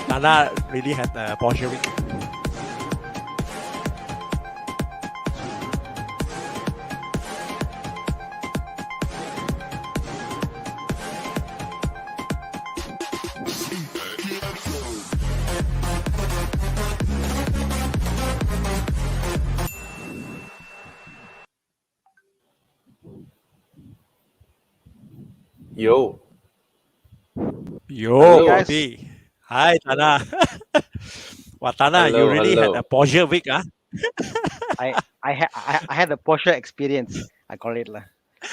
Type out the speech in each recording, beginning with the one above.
Tana really had a Porsche week. Yo. Yo, guys. Bobby. Hi, Tana. Tana, you Hello, really hello. had a Porsche week, huh? I had a Porsche experience. I call it lah.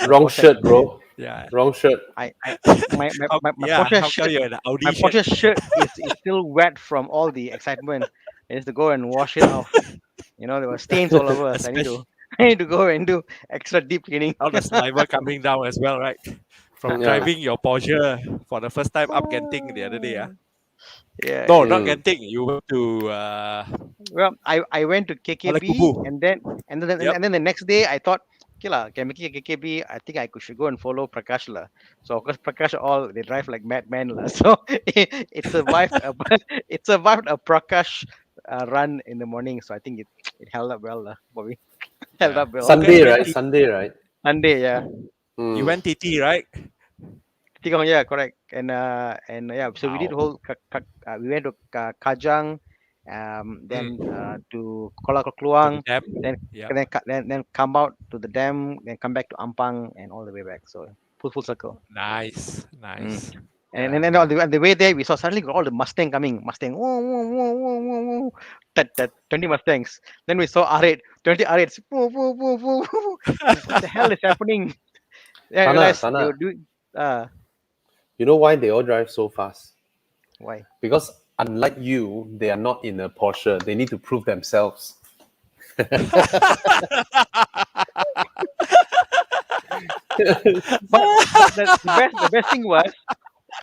Wrong Porsche shirt, bro. Yeah. Wrong shirt. My Yeah, Porsche how come shirt. you're in the Audi My shirt? Porsche shirt is still wet from all the excitement. I used to go and wash it off. You know, there were stains all over. So I need to go and do extra deep cleaning. All the saliva coming down as well, right? From Yeah. driving your Porsche for the first time up Genting the other day. Yeah. No, yeah. not Genting. You went to Well, I went to KKB Kubu. and then the next day I thought, okay lah, can make it KKB. I think I should go and follow Prakash lah. So of course Prakash all they drive like madmen lah. So it survived a Prakash run in the morning. So I think it held up well lah, Bobby. Held up well. Sunday, right? Sunday, right? Sunday, yeah. You went TT, right? Tikong, yeah, correct. And yeah, so we did whole we went to Kajang, then to Kuala Kluang, then come out to the dam, then come back to Ampang and all the way back. So full circle. Nice. And then on the way there, we saw suddenly all the Mustang coming. Mustang, whoa, whoa, whoa, whoa, whoa, whoa. That 20 Mustangs. Then we saw R8, 20 R8s. Whoa, whoa, whoa, whoa, whoa. What the hell is happening? Yeah, Tana. You know why they all drive so fast? Why? Because unlike you, they are not in a Porsche. They need to prove themselves. But the best thing was,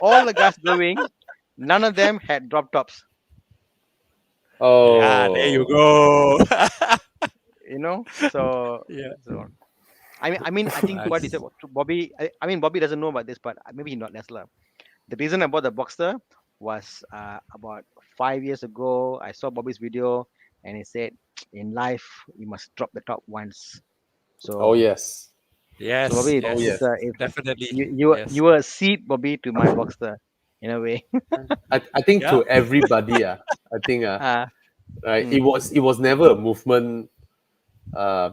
all the guys going, none of them had drop tops. Oh, yeah, there you go. You know, so yeah. So, I mean, I think what he said, Bobby. I mean, Bobby doesn't know about this, but maybe he's not Nesla. The reason I bought the Boxster was about 5 years ago. I saw Bobby's video, and he said, "In life, you must drop the top once." So. Oh yes. Yes. So Bobby, yes. Definitely. You were a seed, Bobby, to my Boxster, in a way. I think to everybody, I think right. It was never a movement.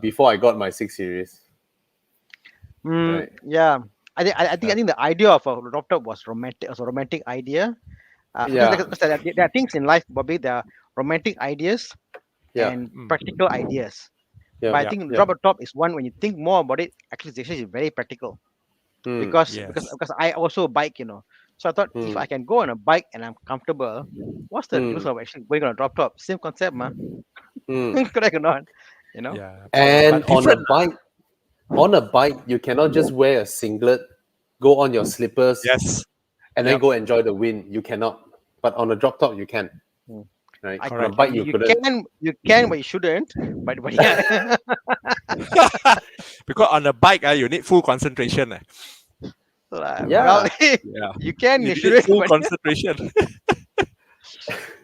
Before I got my 6 Series. Right. Yeah, I think the idea of a drop top was romantic. Was a romantic idea. Because there are things in life, Bobby. There are romantic ideas and practical ideas. Yeah. But I think drop a top is one when you think more about it. Actually, it's actually very practical. Because I also bike, you know. So I thought if I can go on a bike and I'm comfortable, what's the use of actually going on a drop top? Same concept, man. Correct or not? You know. Yeah. And on a bike, you cannot just wear a singlet, go on your slippers, and then go enjoy the wind. You cannot. But on a drop top, you can. Right. On a bike, you couldn't. You can, but you shouldn't. But yeah. Because on a bike, you need full concentration. Well, you can. You shouldn't. Full concentration.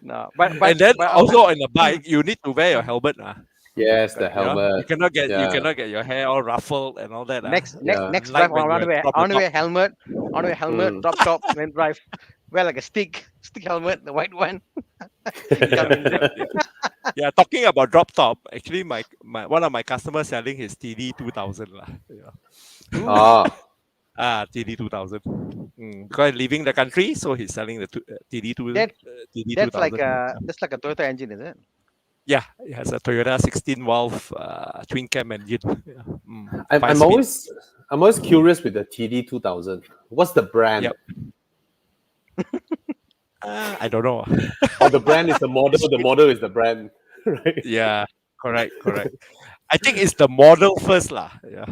No, also on a bike, you need to wear your helmet. Yes, the helmet. You cannot get your hair all ruffled and all that. Next drive, I want to wear helmet. Drop top, then drive. Wear like a stick helmet, the white one. Yeah, talking about drop top, actually, my one of my customers selling his TD 2000 lah. TD 2000. Because leaving the country, so he's selling the TD 2000. That's like a Toyota engine, is it? Yeah, it has a Toyota 16-valve twin cam engine. Yeah. I'm always curious with the TD 2000. What's the brand? Yep. I don't know. Or the brand is the model. The model is the brand, right? Yeah, correct. I think it's the model first, lah. Yeah.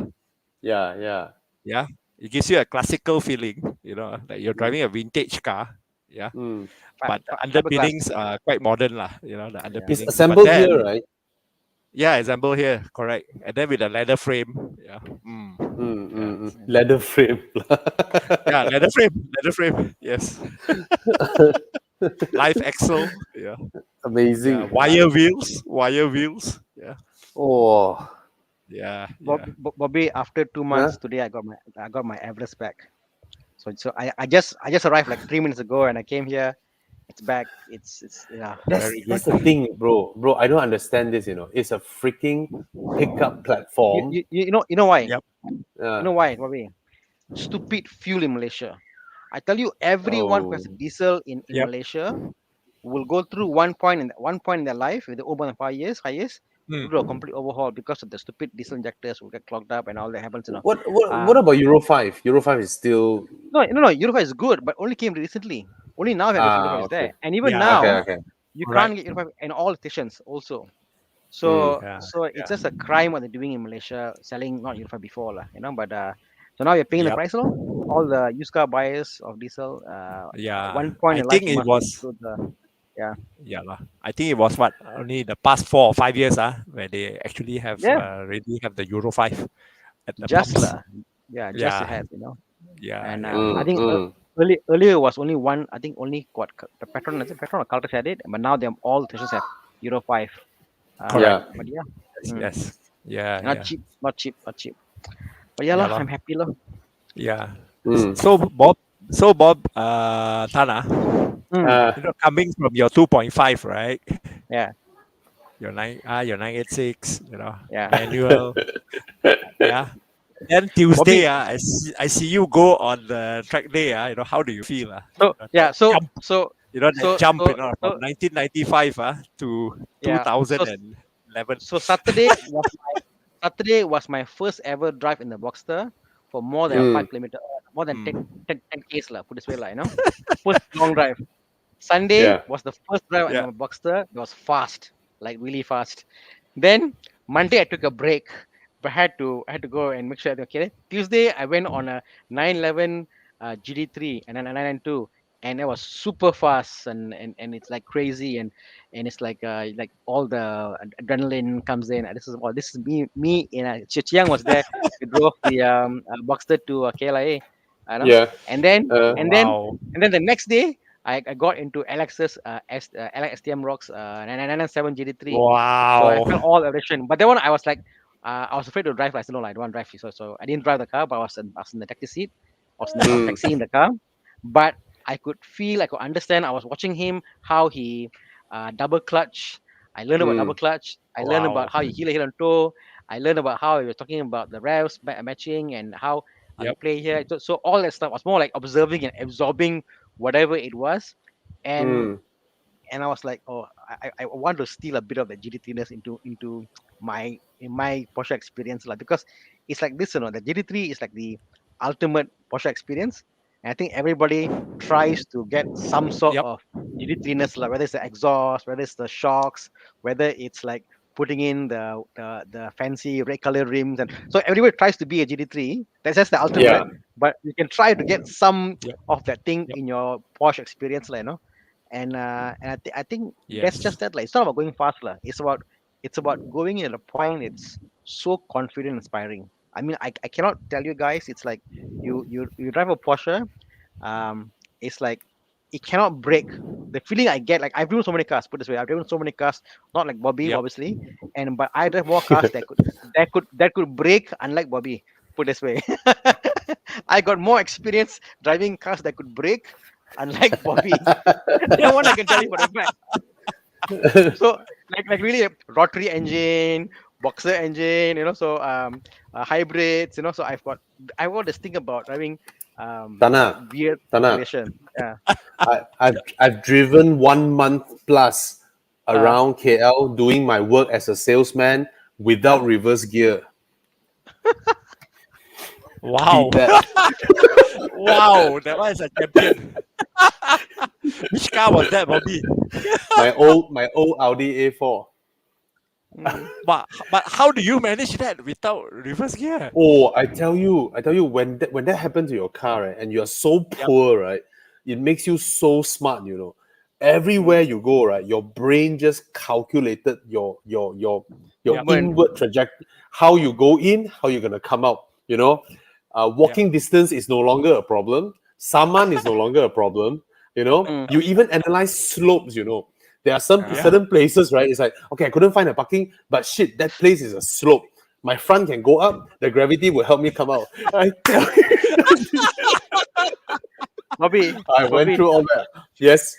It gives you a classical feeling, you know, like you're driving a vintage car. Yeah. But the underpinnings are quite modern, lah. You know, the underpinnings. It's assembled here, right? Yeah, assembled here, correct. And then with a leather frame. Yeah. Leather frame. Yeah, leather frame. Yes. Live axle. Yeah. Amazing. Yeah. Wire wheels. Yeah. Oh. Yeah. Bobby, after 2 months today, I got my Everest back. So I just arrived like 3 minutes ago, and I came here. It's back. It's yeah. Very good. That's the thing, bro. Bro, I don't understand this. It's a freaking pickup platform. You know why? Yep. You know why, Bobby? Stupid fuel in Malaysia. I tell you, everyone who has a diesel in Yep. Malaysia will go through one point in their life with over 5 years, to do a complete overhaul because of the stupid diesel injectors will get clogged up and all that happens. What about Euro 5? Euro 5 is still No, Euro 5 is good, but only came recently. Only now that Euro 5 is okay. there, and even Yeah. now Okay. you Right. can't get Euro 5 in all stations also. So Yeah. so it's just a crime what they're doing in Malaysia, selling not Euro 5 before lah, But so now you're paying the Yep. price, lor. All the used car buyers of diesel. Yeah. One point I in life think you it must was. go the Yeah lah. I think it was only the past 4 or 5 years where they actually have yeah already have the Euro 5 at the just pumps. lah. Yeah, just Yeah. ahead, Yeah. And Yeah. I think earlier was only one. I think only the Petron, is it Petron or Caltex had it, but now all stations have Euro 5. Correct. But yeah, Yes. Yeah. not Yeah. cheap. But yeah, Yeah lah, lah. I'm happy lah. Yeah. So Bob, Tana, coming from your 2.5, right? Yeah. Your 986, Yeah. manual. Yeah. Then Tuesday, I see you go on the track day. How do you feel? So yeah, so jump, so that jump, so, from 1995 to yeah. 2011. So Saturday was my first ever drive in the Boxster for more than 5 kilometers, more than 10 k's lah. Put this way lah, First long drive. Sunday was the first drive in the Boxster. It was fast, like really fast. Then Monday I took a break, but I had to go and make sure okay. Tuesday I went on a 911 Gt3 and then a 992, and it was super fast and it's like crazy and it's like all the adrenaline comes in. And this is me in Chiang was there. We drove the Boxster to KLIA. And then the next day I got into Alex's Alex STM Rocks 997 GT3. Wow. So I felt all everything. But that one I was like, I was afraid to drive. I said no, I don't want to drive. So I didn't drive the car, but I was in the taxi seat. I was taxiing the car. But I could understand. I was watching him how he double clutch. I learned about double clutch. I learned about how he heel and toe. I learned about how he was talking about the revs matching and how you play here. So all that stuff was more like observing and absorbing whatever it was, and I was like, oh, I want to steal a bit of the GT3ness into my Porsche experience, because it's like this, the GT3 is like the ultimate Porsche experience, and I think everybody tries to get some sort of GT3ness, whether it's the exhaust, whether it's the shocks, whether it's like putting in the fancy red color rims, and so everybody tries to be a GT3. That's just the ultimate. But you can try to get some of that thing in your Porsche experience, and I think that's just that. It's not about going fast, It's about going at a point. It's so confident, inspiring. I mean, I cannot tell you guys. It's like you drive a Porsche. It's like it cannot break. The feeling I get, I've driven so many cars. Put this way, I've driven so many cars. Not like Bobby, obviously, but I drive more cars that could break, unlike Bobby. Put this way, I got more experience driving cars that could break, unlike Bobby. No one I can tell you for a fact. So like really a rotary engine, boxer engine, so hybrids, so I got this thing about driving Tana, weird situation. Yeah. I've driven 1 month plus around KL doing my work as a salesman without reverse gear. Wow. Wow, that one is a champion. Which car was that, Bobby? my old Audi A4. But how do you manage that without reverse gear? Oh, I tell you, when that happens to your car, right, and you're so poor, right, it makes you so smart, Everywhere you go, right, your brain just calculated your inward trajectory, how you go in, how you're gonna come out, Walking distance is no longer a problem. Saman is no longer a problem. You know, you even analyze slopes. You know, there are some certain places, right? It's like, okay, I couldn't find a parking, but shit, that place is a slope. My front can go up. The gravity will help me come out. I tell you. Bobby, I went through all that. Yes.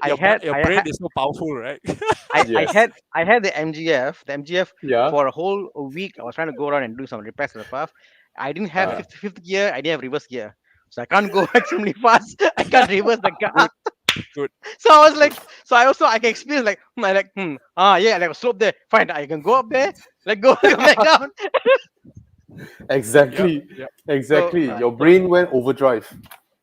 Your brain is so powerful, right? I had the MGF. The MGF Yeah. for a whole week. I was trying to go around and do some repairs to the path. I didn't have fifth gear. I didn't have reverse gear, so I can't go extremely fast. I can't reverse the car. Good. So I was like, I can experience like, like a slope there. Fine, I can go up there. Let go, come back down. Exactly. Exactly. Your brain went overdrive.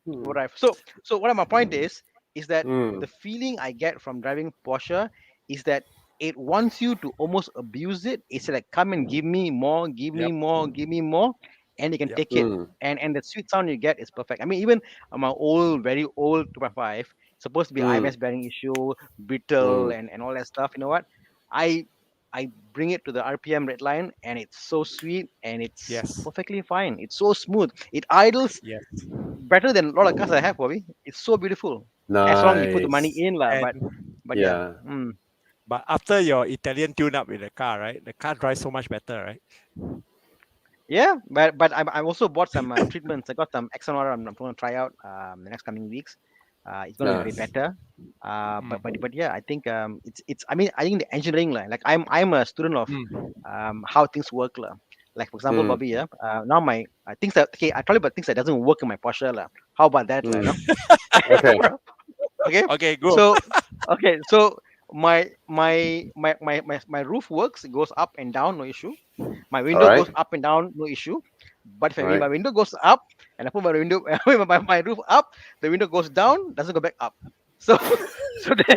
Right. So what my point is that the feeling I get from driving Porsche is that it wants you to almost abuse it. It's like, come and give me more, give me more, give me more, and you can take it. And the sweet sound you get is perfect. I mean, even my very old 2.5, supposed to be IMS bearing issue, brittle, and all that stuff. You know what? I bring it to the RPM red line, and it's so sweet, and it's perfectly fine. It's so smooth. It idles better than a lot of cars I have, Bobby. It's so beautiful. Nice. As long as you put the money in, but yeah. But after your Italian tune-up with the car, right? The car drives so much better, right? Yeah, but I also bought some treatments. I got some XNR. I'm going to try out the next coming weeks. It's going to be better. But yeah, I think it's. I mean, I think the engineering like I'm a student of how things work Like for example, Bobby, now my things that I told you about things that doesn't work in my Porsche How about that, you know? Okay, go. So my roof works. It goes up and down, no issue. My window goes up and down, no issue. But if my window goes up and I put my window my roof up, the window goes down, doesn't go back up. So then,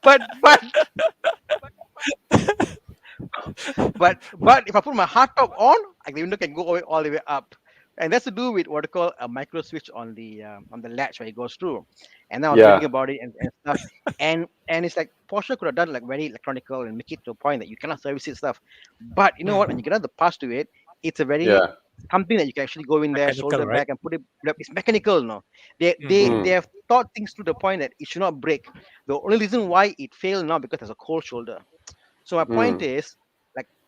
but if I put my hardtop on, the window can go all the way up. And that's to do with what I call a micro switch on the latch where it goes through. And now I was reading about it and stuff. And it's like Porsche could have done like very electronical and make it to a point that you cannot service it stuff. But you know what? When you get out the parts to it, it's a very something that you can actually go in there, shoulder back, and put it up. It's mechanical, no. They have thought things to the point that it should not break. The only reason why it failed now because there's a cold shoulder. So my point is,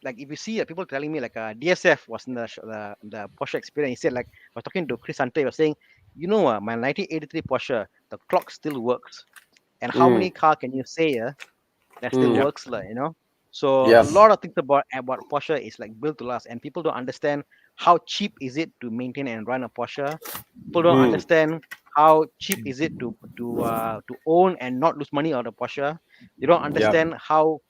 like if you see people telling me like DSF was in the Porsche experience, he said like I was talking to Chris Hunter, he was saying, you know, my 1983 Porsche, the clock still works, and how many car can you say that still works, you know? So a lot of things about Porsche is like built to last, and people don't understand how cheap is it to maintain and run a Porsche. People don't understand how cheap is it to own and not lose money on a Porsche. You don't understand how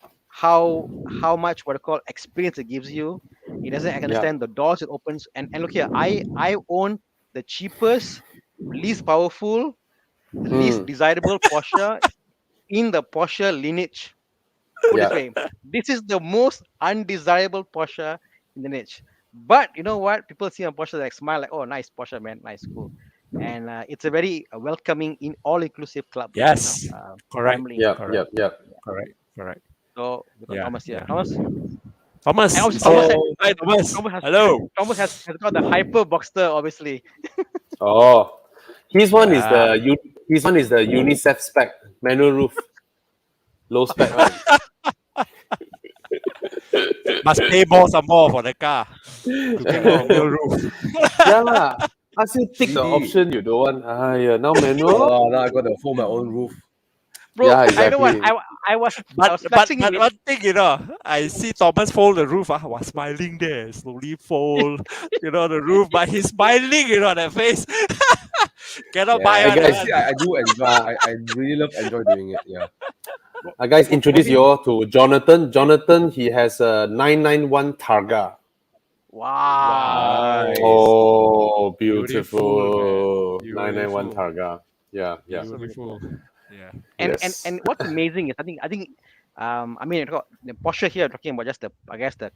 much what I call experience it gives you. It doesn't understand the doors it opens. And look here, I own the cheapest, least powerful, least desirable Porsche in the Porsche lineage. Put it this way, this is the most undesirable Porsche in the niche. But you know what? People see a Porsche, they like smile like, "Oh, nice Porsche, man, nice, cool." And it's a very welcoming, all-inclusive club. Yes, you know? correct. Family. Correct. So Thomas here, Thomas. Thomas. Hi, Thomas. Hello. Thomas has got the hyper Boxster, obviously. His one is the UNICEF spec manual roof, low spec. Must pay more some more for the car to get a manual roof. Ask you tick the option you don't want. Now manual. Now I got to fold my own roof. Bro, exactly. I know what I was. But one thing, you know, I see Thomas fold the roof. I was smiling there, slowly fold, you know, the roof. But he's smiling, you know, that face. Cannot buy it. I do enjoy. I really love doing it. Yeah. Guys, introduce you all to Jonathan. Jonathan, he has a 991 Targa. Wow. Nice. Oh, beautiful. 991 Targa. Yeah. Beautiful. Yeah. And what's amazing is I think I mean the Porsche here talking about just the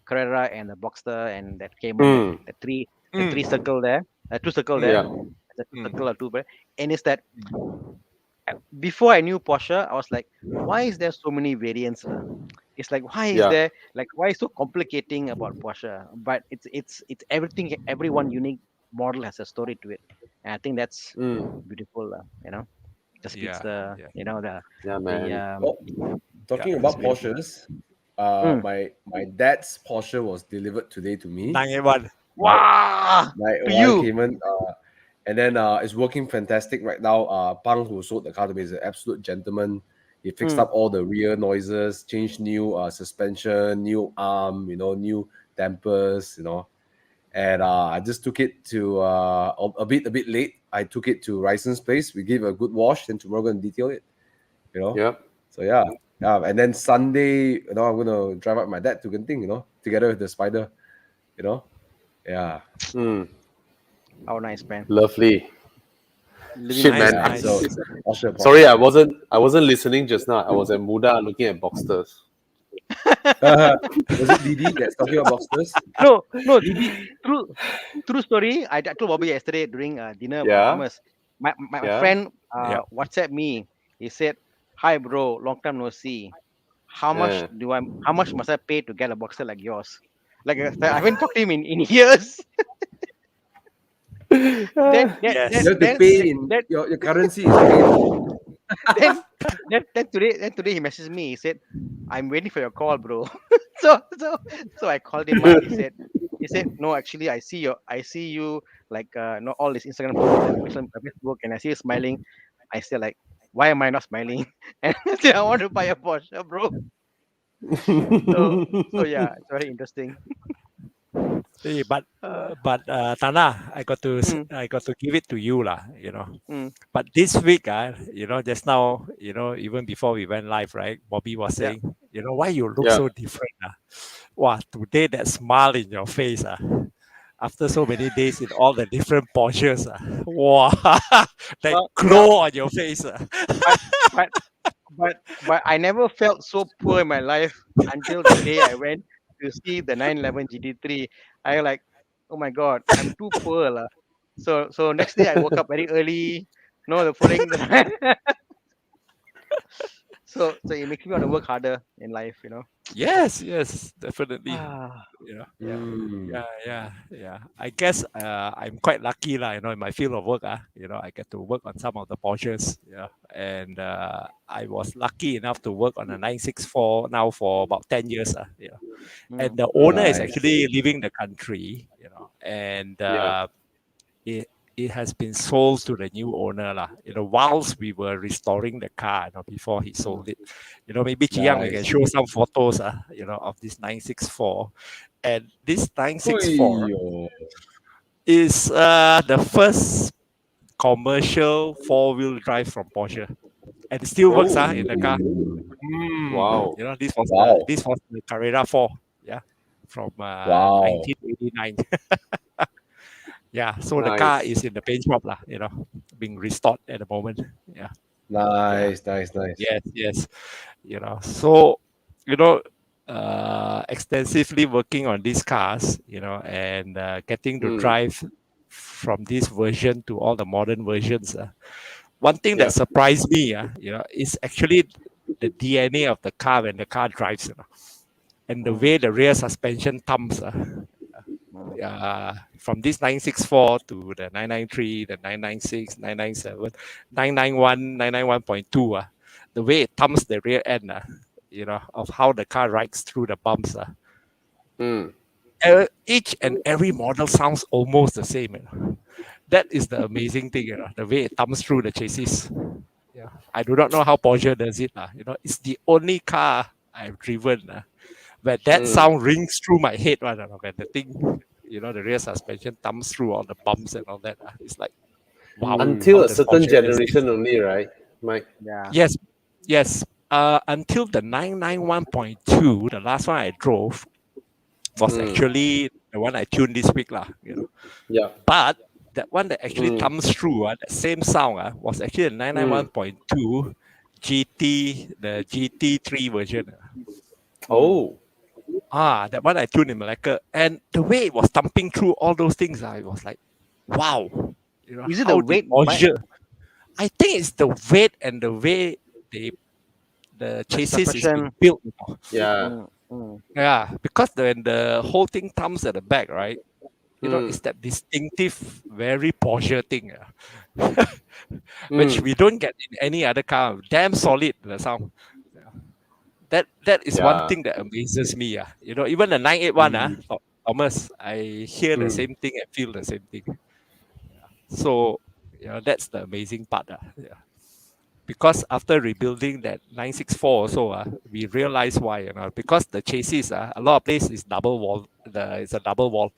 Carrera and the Boxster and that came on the three circle there, two circle there, the circle or two, and it's that before I knew Porsche, I was like, why is there so many variants? It's like why is there why is so complicating about Porsche? But it's everything. Every one unique model has a story to it, And I think that's Mm. beautiful, just speaks Yeah. the Yeah, the man. Oh, talking Yeah, about it's beautiful. Porsches, Mm. my dad's Porsche was delivered today to me. 981. Right, Wow, my to wife you. came in, and then it's working fantastic right now. Pang, who sold the car to me, is an absolute gentleman. He fixed up all the rear noises, changed new suspension, new arm, new dampers, And I just took it to a bit late. I took it to Ryson's place. We gave it a good wash, then tomorrow we're gonna detail it. Yep. So yeah. And then Sunday, I'm gonna drive out my dad to Genting, together with the Spider, Yeah. Mm. How nice, man. Lovely. Living Shit, the Nice, man. dream. Yeah. nice. So Porsche, Sorry, Porsche. I wasn't listening just now. I was at Muda looking at Boxsters. Was it Didi that's talking about Boxsters? No, true story. I told Bobby yesterday during dinner about Yeah. Thomas. My Yeah. friend Yeah. WhatsApp me. He said, "Hi, bro. Long time no see. Yeah. How much must I pay to get a Boxster like yours?" Like I haven't talked to him in years. then then Yes. then You have to then pay in then your currency is paid. then then today he messaged me. He said, "I'm waiting for your call, bro." So I called him up. He said no, actually I see you like all these Instagram posts and Facebook, and I see you smiling. I said like, why am I not smiling? And I said I want to buy a Porsche, bro. So yeah, it's very interesting. Hey, Uh, Tana, mm, I got to give it to you lah. mm, But this week, just now, even before we went live, right? Bobby was yeah. saying, why you look Yeah. so different, Wow, today that smile in your face, after so many days in all the different Porsches, wow, that Well, glow on your face, but but but I never felt so poor in my life until the day I went to see the 911 GT3. I like, oh my god, I'm too poor lah. So next day I woke up very early. No, the following so it makes me want to work harder in life. Yes, definitely. Ah, Yeah. yeah. Yeah. I guess I'm quite lucky lah, in my field of work, I get to work on some of the Porsches, and I was lucky enough to work on a 964 now for about 10 years, and the owner is Nice. actually leaving the country, and Yeah. it has been sold to the new owner lah. Whilst we were restoring the car, before he sold it. Maybe Chiang, we can Nice. show some photos, of this 964. And this 964 Oyo. is the first commercial four-wheel drive from Porsche. And it still works Oh. in the car. Wow. Wow. This was the Carrera 4, from Wow. 1989. Yeah, so the car Nice. is in the paint shop lah, being restored at the moment. Yeah. Nice. Yes. So, extensively working on these cars, and getting to Mm. drive from this version to all the modern versions. One thing Yeah. that surprised me, is actually the DNA of the car when the car drives, and the way the rear suspension thumbs. From this 964 to the 993, the 996, 997, 991, 991.2, the way it thumbs the rear end, of how the car rides through the bumps. Mm. Each and every model sounds almost the same. That is the amazing thing, the way it thumbs through the chassis. Yeah, I do not know how Porsche does it. It's the only car I've driven where that sound rings through my head, when the thing, the rear suspension thumbs through all the bumps and all that. It's like, wow. Until how a does certain Porsche does this? generation only, right, Mike? Yeah. Yes. Until the 991.2, the last one I drove was actually the one I tuned this week, Yeah. But that one that actually thumbs through, that same sound, was actually the 991.2 GT, the GT3 version. Oh. That one I tuned in Malacca, and the way it was thumping through all those things, it was like, wow. Is it how the did weight? Porsche? I think it's the weight and the way the chassis is being suspension. built. Yeah. Yeah, because when the whole thing thumbs at the back, right? You know, it's that distinctive, very Porsche thing, which we don't get in any other car. Damn solid the sound. That is one thing that amazes me. You know, even the 981, Thomas, I hear the same thing and feel the same thing. So, you know, that's the amazing part. Because after rebuilding that 964 also, we realized why. You know, because the chassis, a lot of places is double wall. It's a double wall.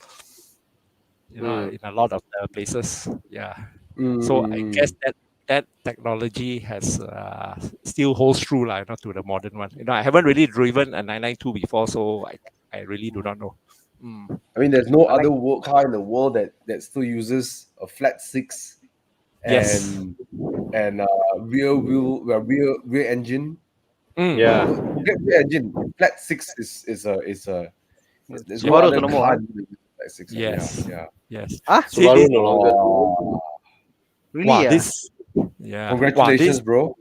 You know, in a lot of the places. Yeah. So I guess that technology has still holds true, you know, to the modern one. You know, I haven't really driven a 992 before, so I really do not know. I mean, there's no other car in the world that still uses a flat six and rear engine. Yeah. Forget rear engine. Flat six is there's no Subaru other no more, car huh? with flat six. Yes. Yeah. Yes. See, Subaru this, no longer. Really? wow, Yeah. this, yeah, wow, Congratulations, this, bro.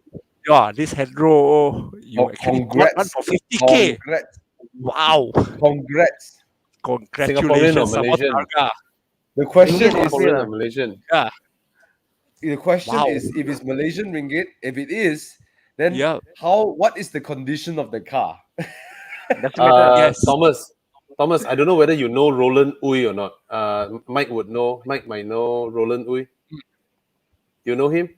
yeah, this Hedro, you Oh, actually got one congrats. for 50K. Congrats. Wow. Congrats. Singaporean or Congratulations, Malaysian? Samotarga. The question Indian is, Singaporean or Malaysian? Yeah. the question Wow. is if it's Malaysian ringgit. If it is, then Yeah. what is the condition of the car? That's the matter. Yes. Thomas, I don't know whether you know Roland Uy or not. Mike would know. Mike might know Roland Uy. You know him?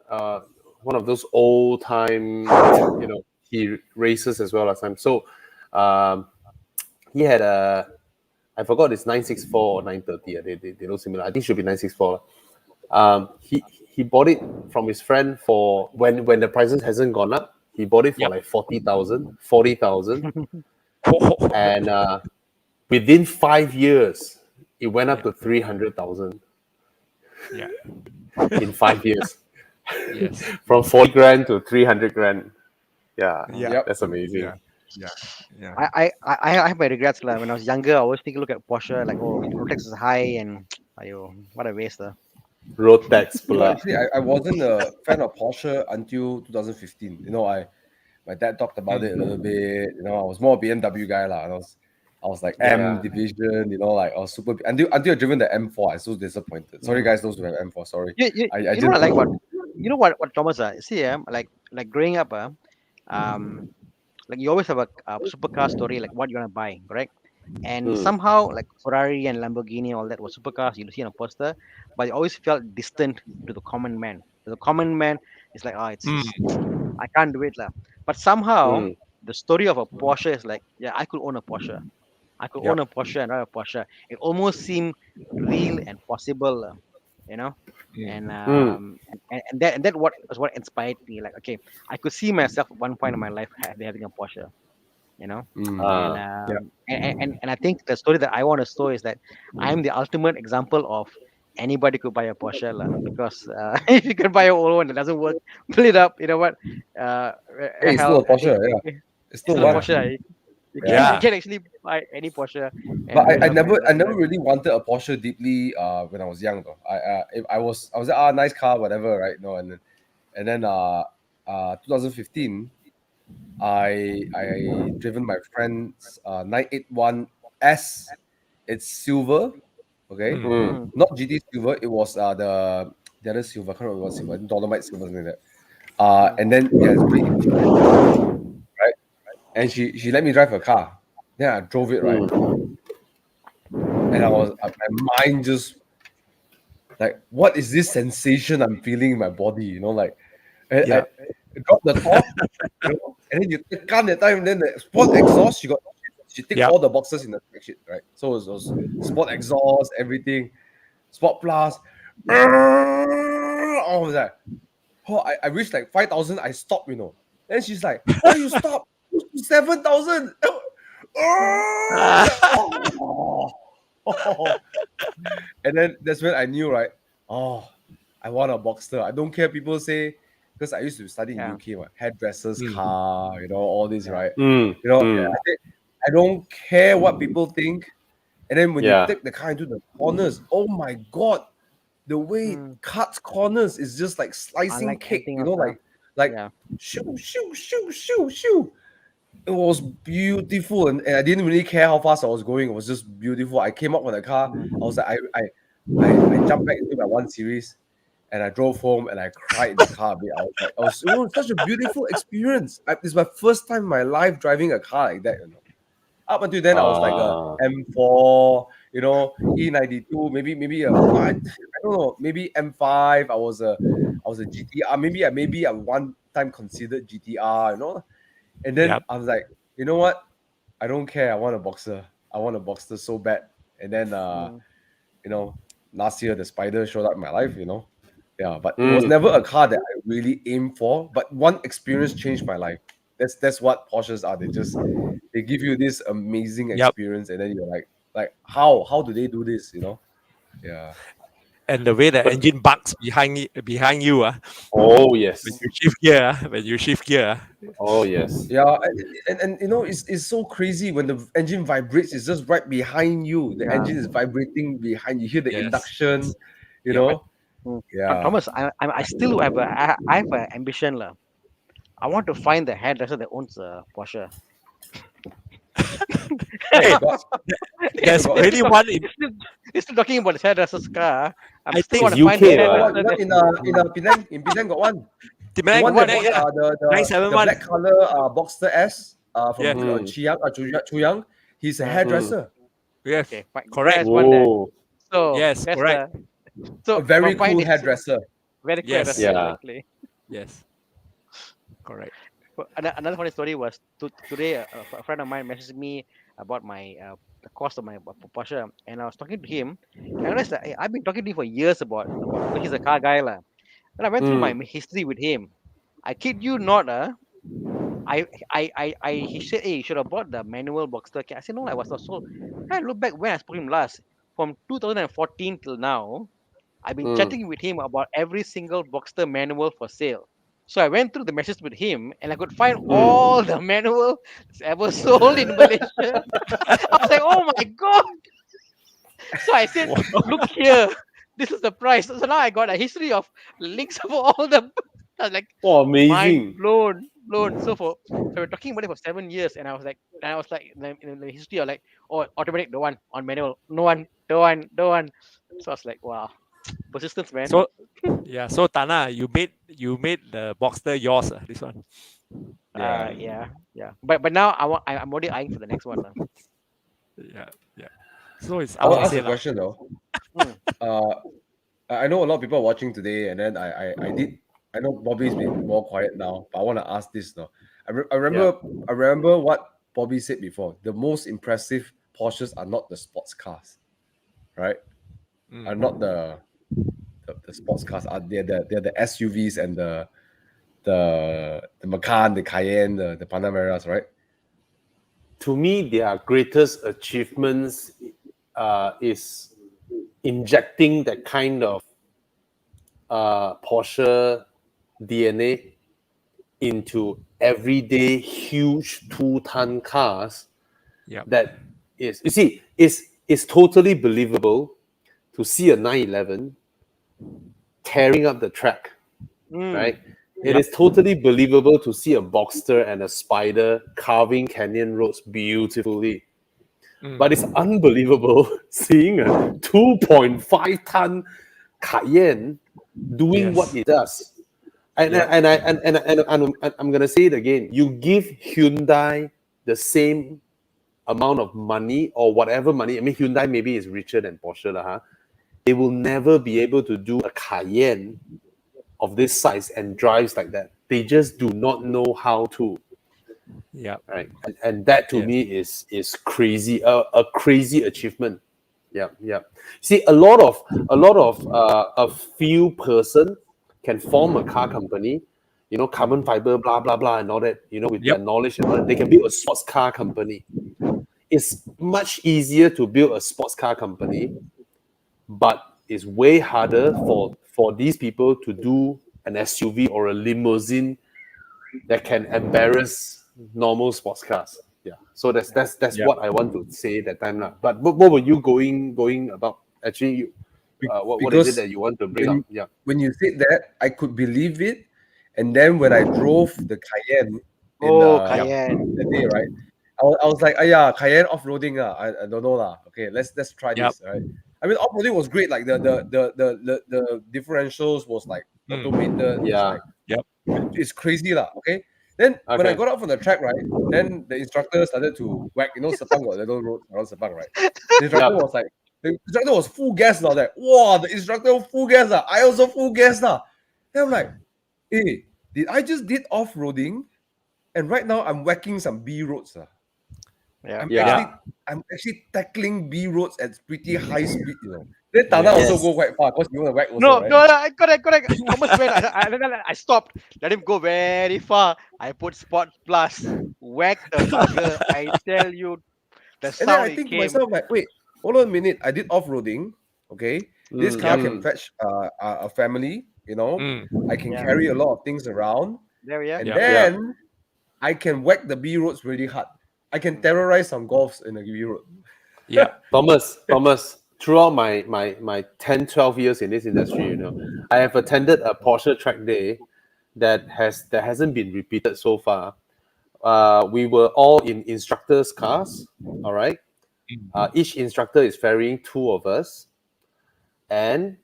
One of those old time, you know, he races as well last time. So he had I forgot it's 964 or 930. They look similar. I think it should be 964. He bought it from his friend for when the prices hasn't gone up. He bought it for like 40,000, and within 5 years, it went up to 300,000. Yeah. In 5 years. Yes. From 40 grand to 300 grand. Yeah. Yeah. That's amazing. Yeah. I have my regrets. Like, when I was younger, I always think look at Porsche, like, oh, road tax is high, and what a waste. Road tax pula. Actually, I wasn't a fan of Porsche until 2015. You know, my dad talked about it a little bit. You know, I was more a BMW guy lah. I was like M division. You know, like I was super until I driven the M4. I was so disappointed. Sorry guys, those who have M4. Sorry. You know what I like about what Thomas see like growing up like you always have a supercar story, like what you want to buy, correct? And somehow like Ferrari and Lamborghini, all that was supercars you see on a poster, but it always felt distant to the common man. The common man is like, it's I can't do it lah. But somehow the story of a Porsche is like, yeah, I could own a Porsche. I could own a Porsche and drive a Porsche. It almost seemed real and possible, you know. And that what was what inspired me. Like, okay, I could see myself at one point in my life having a Porsche, you know. And I think the story that I want to show is that I'm the ultimate example of anybody could buy a Porsche lah, because if you can buy an old one that doesn't work, pull it up. You know what? Hey, it's still a Porsche. Yeah, it's still a one. Porsche. You can actually buy any Porsche. But I never really wanted a Porsche deeply when I was young though. I was like, nice car, whatever, right? No, and then 2015 I driven my friend's 981S. It's silver, okay, not GT silver. It was the other silver. I can't remember what silver. Dolomite silver, something like that. And then it's pretty right. And she let me drive her car. Then I drove it, right? And I was my mind just like, what is this sensation I'm feeling in my body? You know, like I got the top, you know, and then you take on that time. Then the sport exhaust, she ticked all the boxes in the spec sheet, right? So it was sport exhaust, everything, sport plus. I was like, I reached like 5,000. I stopped, you know. Then she's like, why you stop? 7,000. And then that's when I knew, right? Oh, I want a Boxster. I don't care people say, because I used to study in UK, what hairdressers, car, you know, all this, right? You know, I don't care what people think. And then when you take the car into the corners, oh my god, the way it cuts corners is just like slicing cake, you know, like shoo, shoo, shoo, shoo, shoo. It was beautiful, and I didn't really care how fast I was going. It was just beautiful. I came up with the car. I was like, I jumped back into my 1 Series, and I drove home, and I cried in the car a bit. It was such a beautiful experience. It's my first time in my life driving a car like that. Up until then, I was like a M4, E92, maybe I don't know, maybe M5. I was a GTR. Maybe I one time considered GTR. And then Yep. I was like, you know what? I don't care. I want a Boxster. I want a Boxster so bad. And then last year the Spider showed up in my life. Yeah, but it was never a car that I really aimed for. But one experience changed my life. That's what Porsches are. They give you this amazing Yep. experience, and then you're like how do they do this? Yeah. And the way the engine bugs behind you, Oh yes. when you shift gear. Oh yes. Yeah, and it's so crazy when the engine vibrates. It's just right behind you. The engine is vibrating behind you. Hear the Yes. induction. You Yeah. know. But Yeah. Thomas, I still have I have an ambition lah. I want to find the hairdresser that owns a Porsche. Hey, But there's got- really one in He's still talking about his hairdresser's car. I I still think want to it's find the UK, right? hairdresser. What in Penang? In Penang got one. The Timang, one that bought yeah. the 971. black color Boxster S from Yeah. Chuyang. He's a hairdresser. Yes, Okay, fine. correct. There's one there. Oh, So Yes, that's correct. so A very from cool it's hairdresser. very cool Yes. hairdresser, Yeah. exactly. Yes, correct. But another funny story was today a friend of mine messaged me about my the cost of my Porsche, and I was talking to him. And I realized that I've been talking to him for years about he's a car guy lah. Then I went through my history with him. I kid you not, he said, hey, you should have bought the manual Boxster. I said, no, I was not sold. And I look back when I spoke to him last, from 2014 till now, I've been chatting with him about every single Boxster manual for sale. So I went through the messages with him and I could find all the manuals ever sold in Malaysia. I was like, oh my God. So I said, look here, this is the price. So now I got a history of links of all the. I was like, oh, mind amazing. blown. So we're talking about it for 7 years, and I was like in the history of like, oh, automatic, don't want, on manual, no one, don't want. So I was like, wow, persistence, man. So so Tana, you made the Boxster yours, this one. Yeah. But now I'm already eyeing for the next one. Yeah. So it's I will up ask to a say lah. question though. I know a lot of people are watching today, and then I know Bobby's been more quiet now, but I want to ask this though. I remember what Bobby said before. The most impressive Porsches are not the sports cars, right? Are not the sports cars. They're the SUVs and the Macan, the Cayenne, the Panameras, right? To me, their greatest achievements is injecting that kind of Porsche DNA into everyday huge 2-ton cars. Yep. That is, you see, it's totally believable to see a 911 tearing up the track, right? It is totally believable to see a Boxster and a Spider carving canyon roads beautifully. But it's unbelievable seeing a 2.5-ton Cayenne doing what it does. And I'm gonna say it again. You give Hyundai the same amount of money or whatever money. I mean, Hyundai maybe is richer than Porsche, They will never be able to do a Cayenne of this size and drives like that. They just do not know how to. Yeah. Right. And that to me is crazy, a crazy achievement. Yeah. See, a lot of a few person can form a car company, carbon fiber, blah blah blah, and all that. With their knowledge and all that, they can build a sports car company. It's much easier to build a sports car company, but it's way harder for these people to do an SUV or a limousine that can embarrass normal sports cars. Yeah. So that's what I want to say that time lah. But what were you going about? Actually, what is it that you want to bring up? Yeah. When you said that, I could believe it, and then when I drove the Cayenne, in Cayenne. the day, right? I was like, yeah, Cayenne off-roading. I don't know. Okay, let's try Yep. this. Right. I mean, off-roading was great. Like the differentials was like automated. It's Yeah. like Yep. it's crazy lah. Okay. Then when I Okay. got out from the track, right, then the instructor started to whack. Sepang got little road around Sepang, right? The instructor was like, the instructor was full gas now. Like, wow, the instructor full gas lah. I also full gas lah. Then I'm like, hey, did I just did off-roading, and right now I'm whacking some B roads lah. Yeah. I'm actually tackling B roads at pretty high speed, Then Tana also go quite far because you want to whack also, right? No, correct. Thomas went. I stopped. Let him go very far. I put Sport Plus, whack the bugger. I tell you, the And then I sound it think to came. myself, like, wait, hold on a minute. I did off-roading, okay? This car can fetch a family, I can Yeah. carry a lot of things around. There we are. And Yeah. then I can whack the B roads really hard. I can terrorize some golfs in the B road. Yeah. Thomas, throughout my 10, 12 years in this industry, I have attended a Porsche track day that hasn't been repeated so far. We were all in instructors' cars, all right? Each instructor is ferrying 2 of us, and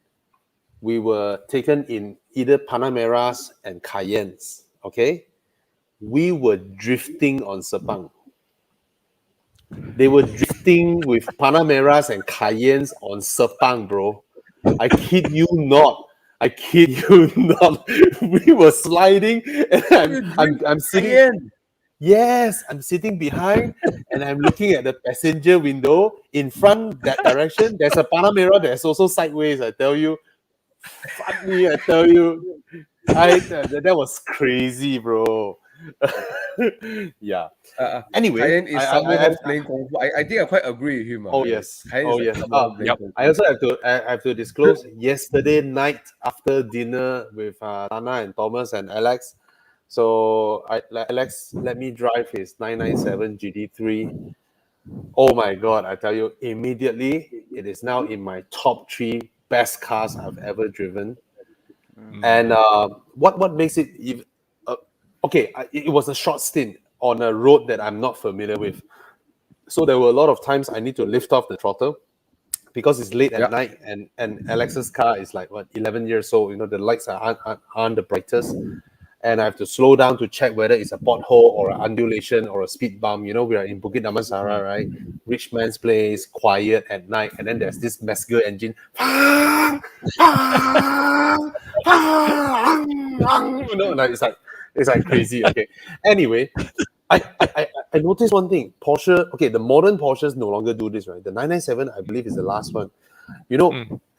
we were taken in either Panameras and Cayennes, okay? We were drifting on Sepang. They were drifting with Panameras and Cayennes on Sepang, bro. I kid you not. We were sliding, and I'm sitting. Cayenne. Yes, I'm sitting behind, and I'm looking at the passenger window. In front, that direction, there's a Panamera that's also sideways. I tell you, fuck me, I tell you, that was crazy, bro. Yeah. Anyway, Cayenne is I someone have else playing Kung Fu. I think I quite agree with him. Oh yes. Cayenne Oh is yes. someone else playing Yep. Kung Fu. I also have to disclose yesterday night after dinner with Tana and Thomas and Alex. So Alex let me drive his 997 GT3. Oh my God! I tell you, immediately it is now in my top 3 best cars I've ever driven. And what makes it even okay? It was a short stint on a road that I'm not familiar with. So there were a lot of times I need to lift off the throttle because it's late at night, and Alex's car is like 11 years old. The lights aren't the brightest, and I have to slow down to check whether it's a pothole or an undulation or a speed bump. We are in Bukit Damansara, right? Rich man's place, quiet at night, and then there's this Mesger engine. It's like crazy. Okay. Anyway, I noticed one thing. Porsche, okay, the modern Porsches no longer do this, right? The 997, I believe, is the last one.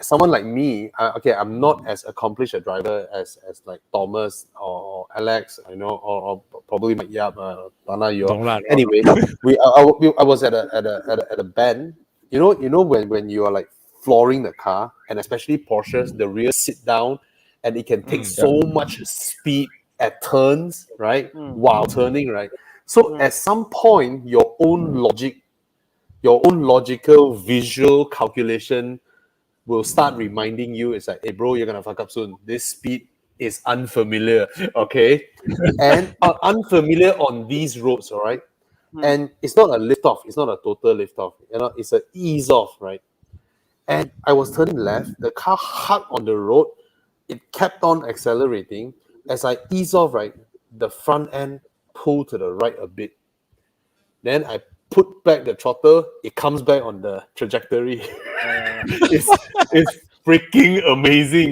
Someone like me, okay, I'm not as accomplished a driver as like Thomas or Alex, or probably Tana, Anyway, I was at a bend. When you are like flooring the car, and especially Porsches, the rear sit down, and it can take so much speed at turns, right? While turning, right? So at some point, your own logical visual calculation will start reminding you, it's like, hey bro, you're gonna fuck up soon. This speed is unfamiliar, okay? And unfamiliar on these roads, all right? And it's not a lift off, it's not a total lift off, it's an ease off, right? And I was turning left, the car hugged on the road, it kept on accelerating. As I ease off, right, the front end pulled to the right a bit. Then I put back the throttle, it comes back on the trajectory. It's freaking amazing,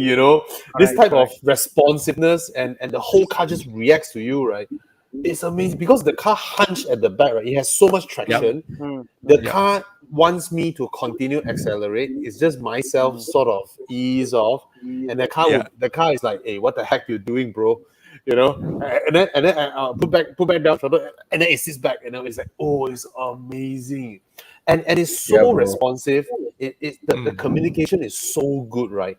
this type of responsiveness, and the whole car just reacts to you, right? It's amazing because the car hunched at the back, right? It has so much traction. The car wants me to continue accelerate. It's just myself sort of ease off, and the car is like, hey, what the heck you doing, bro? And then I put back down throttle, and then it sits back, it's like, oh, it's amazing. And it's so responsive. The communication is so good, right?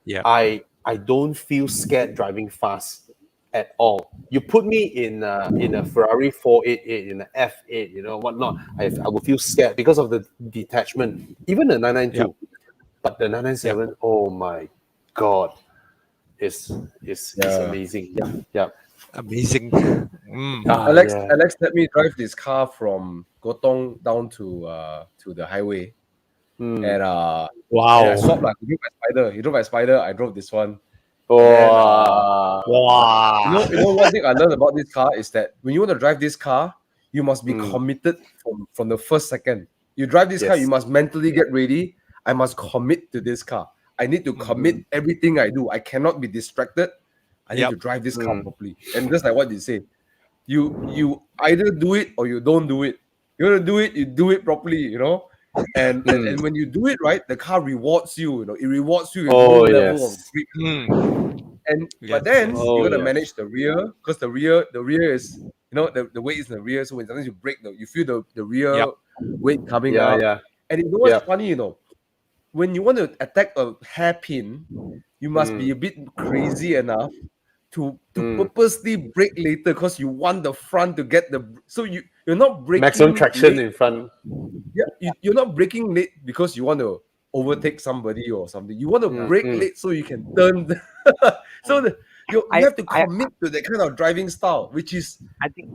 Yeah. I don't feel scared driving fast at all. You put me in a Ferrari 488, in an F8, whatnot, I will feel scared because of the detachment. Even the 992, but the 997, oh my God, it's amazing. Yeah. Amazing. Alex, let me drive this car from Gotong down to the highway, and and I swapped like he drove my Spider, I drove this one. Wow. You know one thing I learned about this car is that when you want to drive this car, you must be committed from the first second. You drive this car, you must mentally get ready. I must commit to this car. I need to commit everything I do. I cannot be distracted. I need to drive this car properly. And just like what you say, you either do it or you don't do it. You want to do it, you do it properly, you know. And when you do it right, the car rewards you. You know, it rewards you with no level of grip. But then you gotta manage the rear, because the rear is, you know, the weight is in the rear. So when sometimes you brake, you feel the rear weight coming up. And you know what's funny, you know, when you want to attack a hairpin, you must be a bit crazy enough to purposely brake later, because you want the front to get the, so you're not braking maximum traction late. in front. Yeah, you're not braking late because you want to overtake somebody or something. You want to brake late so you can turn. You have to commit to that kind of driving style, which is I think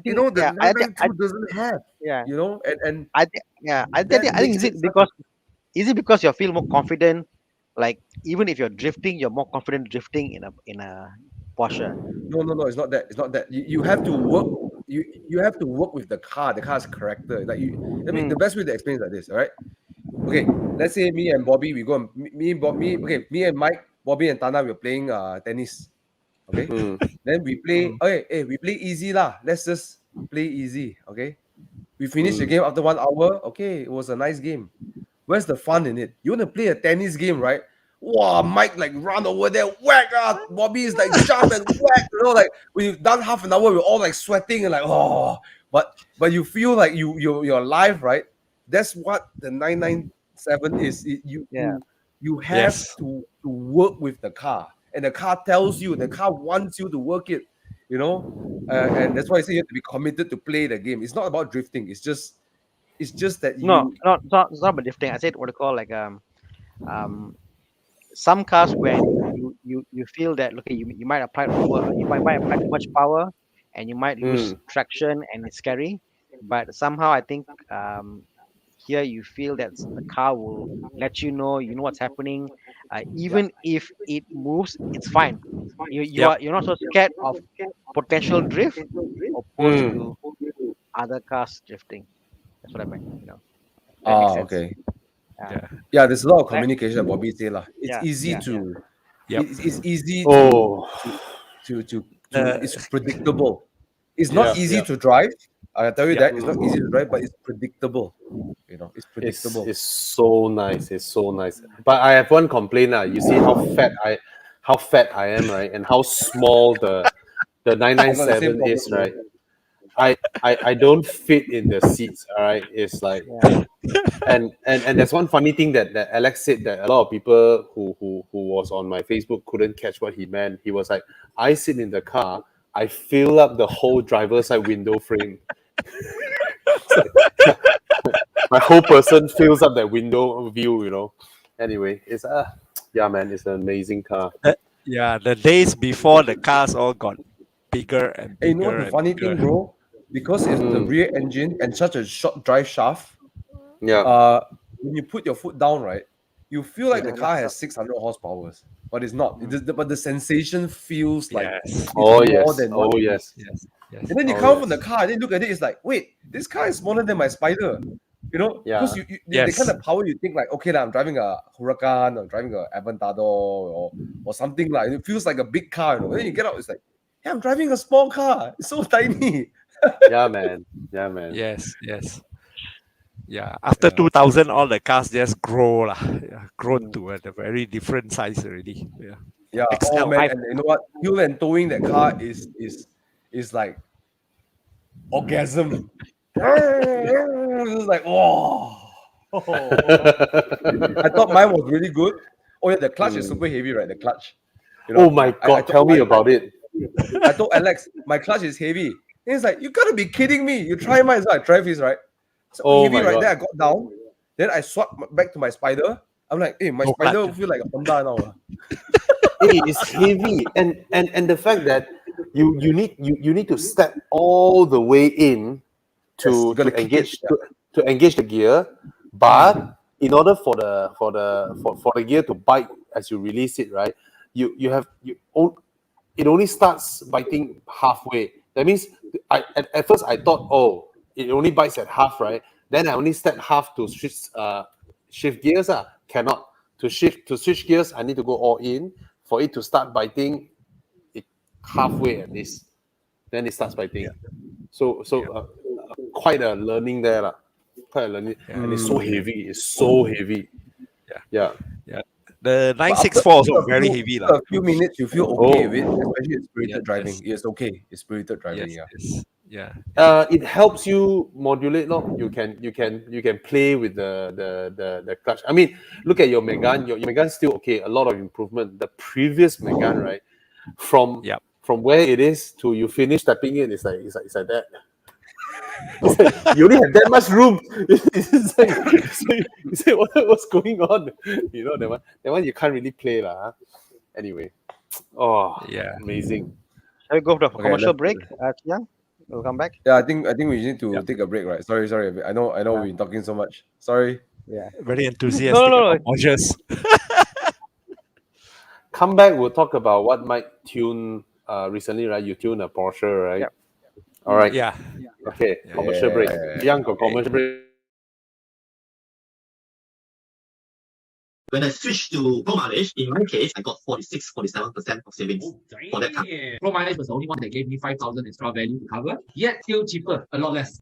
you know, the 992 doesn't have. Yeah. You know, and I think is it because you feel more confident? Like even if you're drifting, you're more confident drifting in a Porsche. No, it's not that. It's not that. You have to work. You have to work with the car. The car's character. Like I mean, the best way to explain is like this. All right. Okay. Let's say me and Bobby, we go and me and Mike, Bobby and Tana, we're playing tennis. Okay. Then we play. Okay. Hey, we play easy lah. Let's just play easy. Okay. We finished the game after 1 hour. Okay, it was a nice game. Where's the fun in it? You want to play a tennis game, right? Wow, Mike like run over there, whack out. Bobby is like jump and whack. You know, like when you've done half an hour, we're all like sweating and like, oh, but you feel like you're alive, right? That's what the 997 is. You have to work with the car, and the car tells you, the car wants you to work it, you know, and that's why I say you have to be committed to play the game. It's not about drifting. It's just that you. No, it's not about drifting. I said what I call like some cars where you feel that okay, you might apply you might apply too much power and you might lose traction and it's scary, but somehow I think here you feel that the car will let you know what's happening, even if it moves, it's fine. You're not so scared of potential drift opposed to other cars drifting. That's what I meant. You know. That makes sense. Okay. Yeah, there's a lot of communication about Bobby say lah. It's easy to it's easy to it's predictable. It's not easy to drive. I tell you that it's not easy to drive, but it's predictable. You know, it's predictable. It's so nice. It's so nice. But I have one complaint. You see how fat I am, right? And how small the 997 is, right? I don't fit in the seats, all right? It's like and there's one funny thing that Alex said that a lot of people who was on my Facebook couldn't catch what he meant. He was like, I sit in the car, I fill up the whole driver's side window frame. My whole person fills up that window view, you know. Anyway, it's man, it's an amazing car. The days before the cars all got bigger and bigger. You know what the funny thing, bro? Because it's the rear engine and such a short drive shaft. When you put your foot down, right, you feel like the car has 600 horsepower, but it's not. But the sensation feels like more than yes. And then you come from the car and then look at it, it's like, wait, this car is smaller than my Spider. You know, because the kind of power you think like, okay, I'm driving a Huracan or driving a Aventador or something like. It feels like a big car. You know? And then you get out, it's like, yeah, I'm driving a small car. It's so tiny. Yeah, man. Yes. Yeah, after 2000, all the cars just grow grown to a very different size already. Yeah. Oh man, and you know what? Fuel and towing that car is like orgasm. It's like I thought mine was really good. Oh yeah, the clutch is super heavy, right? The clutch. You know, oh my god, tell me about it. I told Alex, my clutch is heavy. He's like, you gotta be kidding me. You try mine, so I drive his, right? So heavy right there. I got down. Then I swapped back to my Spider. I'm like, hey, my Spider feel like a Honda now. Hey, it's heavy. And the fact that you need to step all the way in to gotta kick engage it, to engage the gear, but in order for the gear to bite as you release it, right? It only starts biting halfway. That means at first I thought, oh, it only bites at half, right? Then I only step half to shift gears. Cannot. To switch gears, I need to go all in. For it to start biting, it halfway at least. Then it starts biting. So quite a learning there. Quite a learning. And it's so heavy. It's so heavy. Yeah. The But 964 also after very heavy. a few minutes, you feel okay Oh. with it, especially it's spirited Yeah, driving. yes. It's okay. It's spirited driving. Yes, Yeah. yes. Yeah. It helps you modulate. You can play with the clutch. I mean, look at your Megane. Your Megane still okay. A lot of improvement. The previous Megane, right? From where it is to you finish stepping in, it's like that. It's like, you only have that much room. It's like what's going on? You know that one you can't really play lah. Anyway, amazing. Shall we go for a Okay, commercial let's- break, Chiang? We'll come back. Yeah, I think we need to take a break, right? Sorry. I know we've been talking so much. Sorry. Yeah. Very enthusiastic No. about Porsches. Come back, we'll talk about what Mike tuned recently, right? You tuned a Porsche, right? Yep. All right. Yeah. Okay. Commercial break. Young commercial break. When I switched to Pro mileage, in my case, I got 46-47% of savings for that car. Pro mileage was the only one that gave me 5,000 extra value to cover, yet still cheaper, a lot less.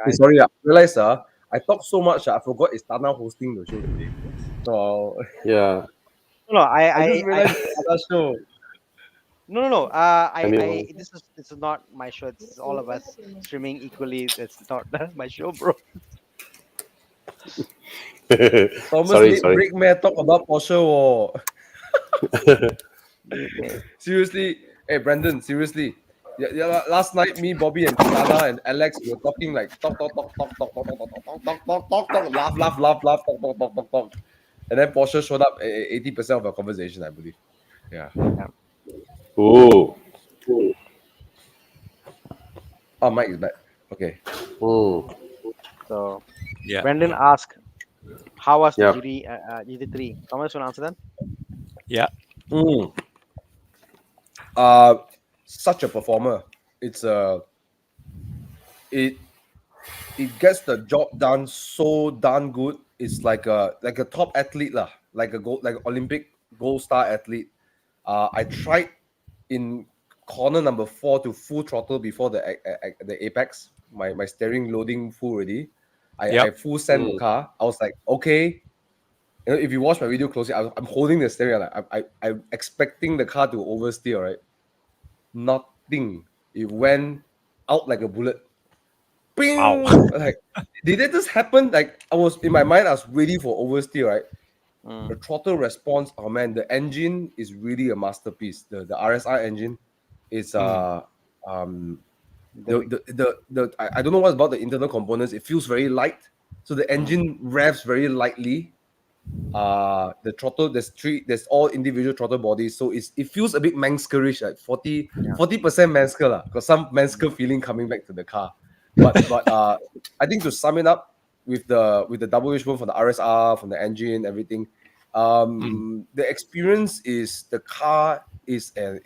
Hey, sorry, I realized I talked so much I forgot it's Tana hosting the show today. So Yeah. No, I just realized it's Tana's show. No. Anyway. This is not my show. It's all of us streaming equally. It's not my show, bro. Thomas sorry. break me talk about Porsche. Seriously, hey Brandon, seriously. Yeah, last night me, Bobby, and Tana and Alex were talking like talk, laugh, talk. And then Porsche showed up 80% of our conversation, I believe. Yeah. Ooh. Oh, Mike is back. Okay. Ooh. So Yeah. Brandon asked, how was Yeah. the Gt3? Thomas, want to answer that? Yeah. Such a performer. It's it gets the job done so darn good. It's like a top athlete lah, like Olympic gold star athlete. I tried in corner number 4 to full throttle before the apex. My steering loading full already. I full send the car. I was like, okay. You know, if you watch my video closely, I'm holding the steering. Like I'm expecting the car to oversteer, right? Nothing. It went out like a bullet. Bing! Wow. Like, did it just happen? Like, I was in my mind, I was ready for oversteer, right? The throttle response, oh man, the engine is really a masterpiece. The RSR engine is I don't know what's about the internal components. It feels very light, so the engine revs very lightly. The throttle, there's all individual throttle bodies, so it feels a bit Manskerish, like 40% Mansker lah. Got some Mansker feeling coming back to the car. But I think to sum it up with the double wishbone from the RSR, from the engine, everything, the experience is the car is a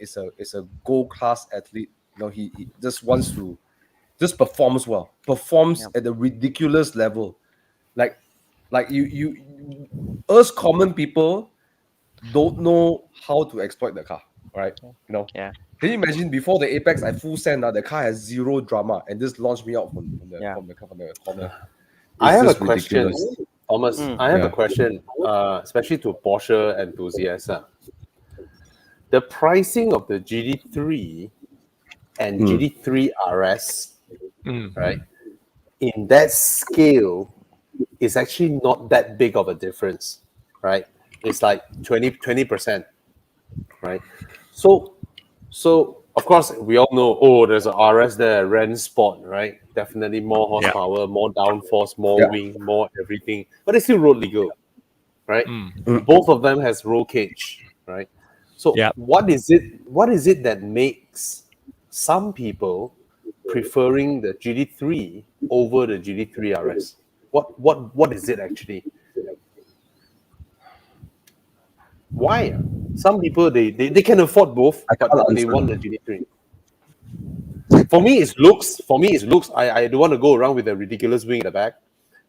gold class athlete. You know, he just wants to just performs well, at a ridiculous level, like you us common people don't know how to exploit the car, right? You know. Yeah. Can you imagine before the apex I full send the car has zero drama and just launched me out from the corner. I have a just question, ridiculous. Thomas. I have a question, especially to Porsche enthusiasts. The pricing of the GT3 and GT3 RS, Mm. right? In that scale, it's actually not that big of a difference, right? It's like 20%, right? So of course we all know, oh, there's a RS there, Ren Sport, right? Definitely more horsepower, more downforce, more wing, more everything, but it's still road legal, right? Both of them has roll cage, right? So what is it that makes some people preferring the GT3 over the GT3 RS? What is it actually? Why? Some people they can afford both, but they want the GT3. For me, it's looks. I don't want to go around with a ridiculous wing at the back,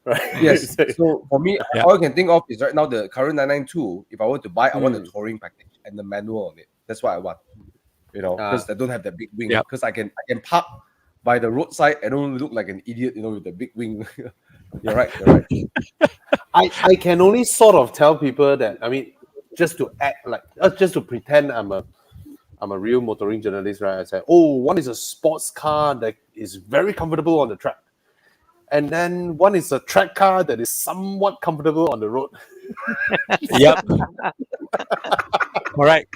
right? Yes. So for me, all I can think of is right now the current 992. If I were to buy, I want the touring package and the manual on it. That's what I want. You know, because I don't have that big wing. Because I can park by the roadside and don't look like an idiot, you know, with the big wing. You're right. I can only sort of tell people that, I mean, just to act like, just to pretend I'm a real motoring journalist, right? I say, oh, one is a sports car that is very comfortable on the track, and then one is a track car that is somewhat comfortable on the road. Yep. Correct.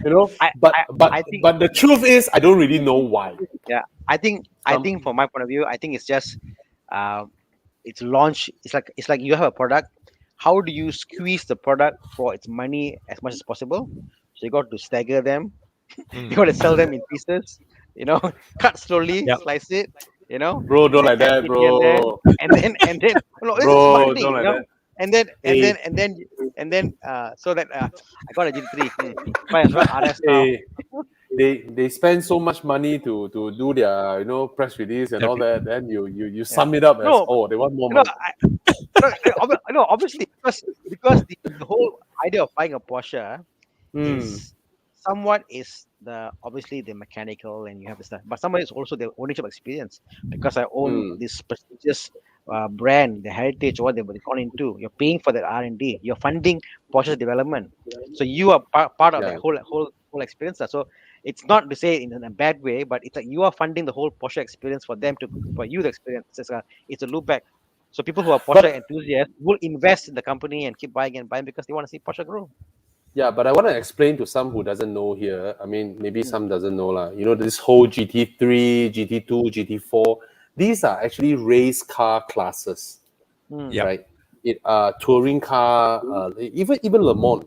You know, but the truth is, I don't really know why. Yeah, I think from my point of view, I think it's just it's launch. It's like you have a product. How do you squeeze the product for its money as much as possible? So you got to stagger them. You got to sell them in pieces. You know, cut slowly, slice it. You know, Bro, don't like that, bro. And then no, this is Bro, marketing, don't you like know. that. And then so that I got a GT3. Might as well RS now. They spend so much money to do their, you know, press release and all that. Then you sum it up as, oh, they want more money. Obviously, because the whole idea of buying a Porsche is somewhat is obviously the mechanical, and you have the stuff, but somewhat is also the ownership experience, because I own this prestigious brand, the heritage, what they call into. You're paying for that R&D. You're funding Porsche's development, so you are part of that whole experience. So it's not to say in a bad way, but it's like you are funding the whole Porsche experience for you the experience. It's a loop back. So people who are Porsche enthusiasts will invest in the company and keep buying because they want to see Porsche grow. Yeah, but I want to explain to some who doesn't know here. I mean, maybe some doesn't know lah. You know, this whole GT3, GT2, GT4, these are actually race car classes, right? Touring car, even Le Mans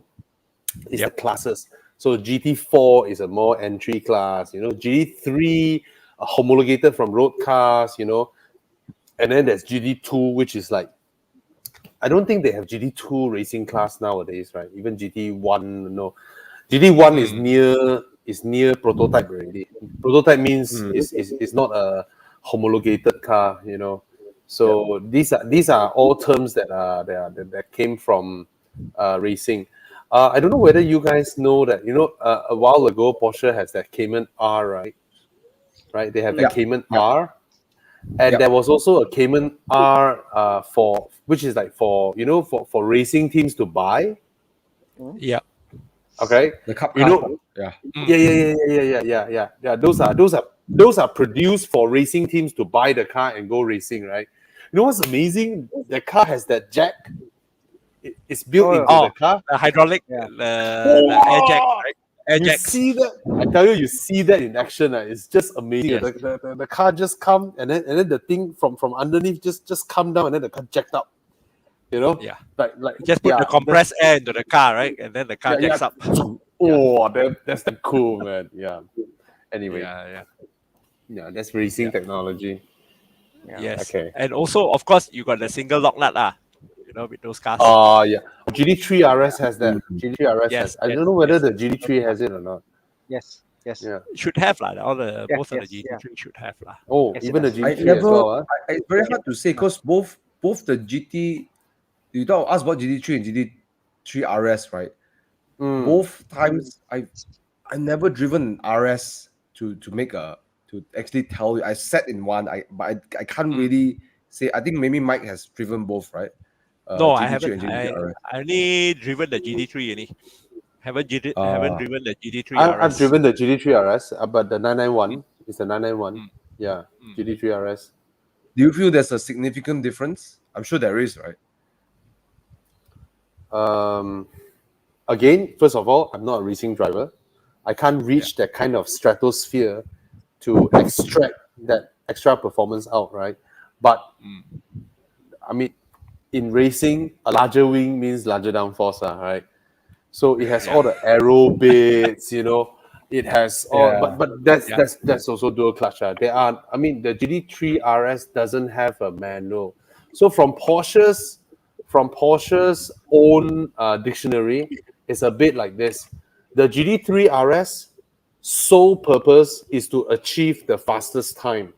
is the classes. So GT4 is a more entry class. You know, GT3 homologated from road cars. You know, and then there's GT2, which is like, I don't think they have GT2 racing class nowadays, right? Even GT1, no. GT1 is near prototype already. Prototype means is not a homologated car, you know. So these are all terms that came from racing. I don't know whether you guys know that, you know, a while ago Porsche has that Cayman R, right? Right, they have that Cayman R. And there was also a Cayman R which is like for, you know, for racing teams to buy. Yeah. Okay. The cup you know, yeah. Those are produced for racing teams to buy the car and go racing, right? You know what's amazing? The car has that jack. It's built into the car. The hydraulic, the air jack, right? You see that? I tell you, you see that in action. It's just amazing. Yes. The car just come and then the thing from underneath just come down and then the car jacked up. You know? Yeah. Like just put the compressed air into the car, right? And then the car jacks up. Oh, that's the cool, man. Yeah. Anyway. Yeah, that's racing technology. Yes. Okay. And also, of course, you got the single lock nut, you know, with those cars. Yeah. GT3 RS has that. GT3 RS has. I don't know whether the GT3 has it or not. Yes. Yeah. Should have most of the GT3 should have Oh, yes, even the GT3 as well. It's very hard to say because both the GT. You don't ask about GT3 and GT3 RS, right? Both times I never driven RS to actually tell you. I sat in one. But I can't really say. I think maybe Mike has driven both, right? No, GT3 I haven't. and GT3 RS. I only driven the GT3 only. Haven't Uh, driven the GT3 I've RS. driven the GT3 RS, but the 991 is the 991. Mm. Yeah, Mm. GT3 RS. do you feel there's a significant difference? I'm sure there is, right? Again, first of all, I'm not a racing driver. I can't reach that kind of stratosphere to extract that extra performance out, right? But Mm. I mean, in racing, a larger wing means larger downforce, right? So it has all the aero bits, It has all, Yeah. but that's Yeah. that's also dual clutch. There are, I mean, the GT3 RS doesn't have a manual. So from Porsche's own dictionary, it's a bit like this: the GT3 RS sole purpose is to achieve the fastest time.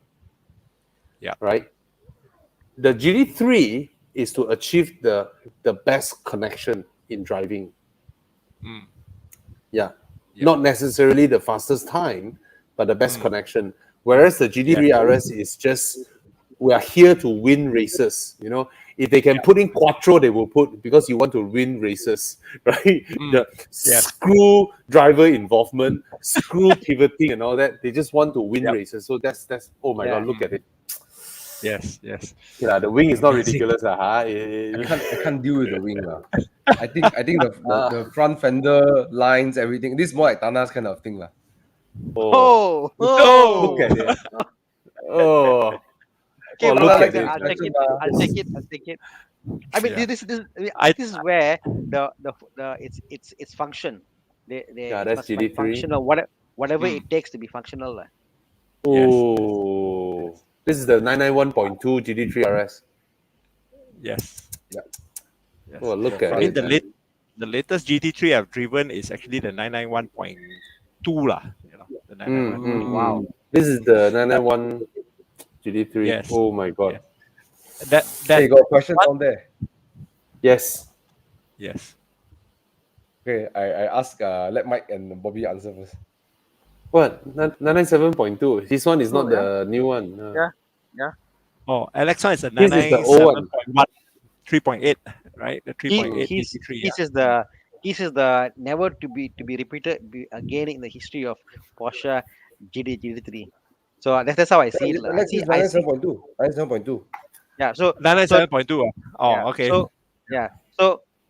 Yeah. Right. The GT3 is to achieve the best connection in driving. Mm. Yeah. Yeah. Not necessarily the fastest time, but the best Mm. connection. Whereas the GT3 RS is just, we are here to win races. If they can put in quattro, they will put, because you want to win races, right? The screw driver involvement, screw pivoting and all that. They just want to win races. So that's oh my God, look at it. Yes. Yeah, the wing is not Amazing. ridiculous. I can't deal with the wing. I think the front fender lines, everything. This is more like Tana's kind of thing. Oh, Oh, look at it. Oh, okay, oh, but look I'll at take it. I'll take it. I'll take it. I mean, Yeah. this I- this is where the it's function. Yeah, it that's must be GT3. functional. Whatever it takes to be functional. Yes. Oh, this is the 991.2 GT3 RS. Yes. Yeah. Yes. Oh, look The at I mean, it. the latest GT3 I've driven is actually the 991.2 lah. The 991. Wow. This is the 991 GT3. Yes. Oh my God. Yes. That Hey, got a question on there. Yes. yes. Okay, I ask. Let Mike and Bobby answer first. What? 997.2. This one is not the new one. Yeah. Oh, Alex one is a This is the old one. 997.1, 3.8, right? The He 3.8 he's GT3. this is the never to be repeated again in the history of Porsche GT3. So that's how I see it. I see 997.2. 997.2. yeah. So 997.2. Oh, yeah. okay.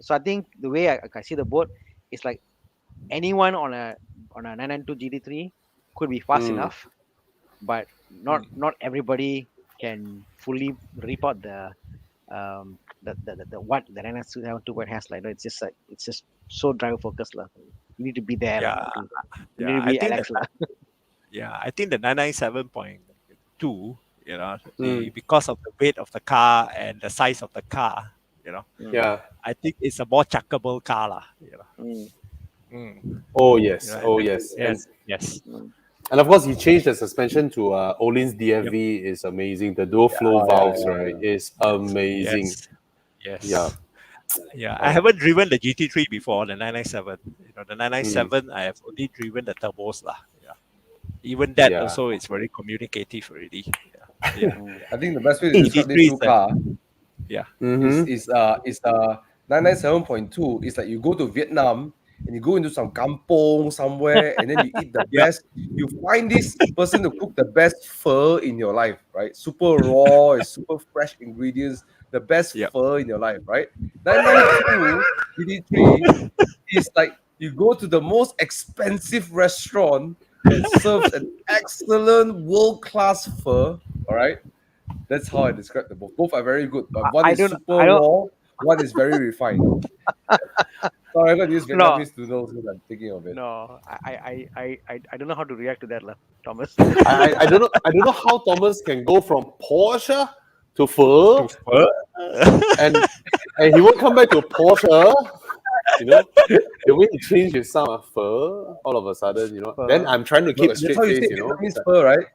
So I think the way I see the boat is like anyone on a 992 GT3 could be fast enough, but not everybody can fully report the what the 992 has. Like it's just so driver focused lah. You need to be there. Yeah. You need to be I think Alex lah. I think the 997.2, because of the weight of the car and the size of the car, Yeah. I think it's a more chuckable car lah. Oh, yes. You know, Oh, and- yes. Yes. And of course, he changed the suspension to Olin's DFV. Is amazing. The dual flow valves, right? Is amazing. Yes. Yeah. Yeah, I haven't driven the GT3 before, the 997. The 997, I have only driven the turbos lah. Yeah. Even that Yeah. also is very communicative already. Yeah. I think the best way to describe GT3 this is two car Yeah. is 997.2. It's like you go to Vietnam and you go into some kampong somewhere and then you eat the best. You find this person to cook the best pho in your life, right? Super raw, it's super fresh ingredients, the best pho in your life, right? 992 GT3 is like you go to the most expensive restaurant that serves an excellent world-class pho, all right? That's how I describe the both. Both are very good, but one is super raw, one is very refined. Sorry, I'm going to use Vietnamese noodles because I'm thinking of it. No, I don't know how to react to that, Thomas. I don't know how Thomas can go from Porsche to pho, and he won't come back to Porsche. The way he changed his sound, pho, all of a sudden, Then I'm trying to keep a straight That's how you face, say Vietnamese pho, right?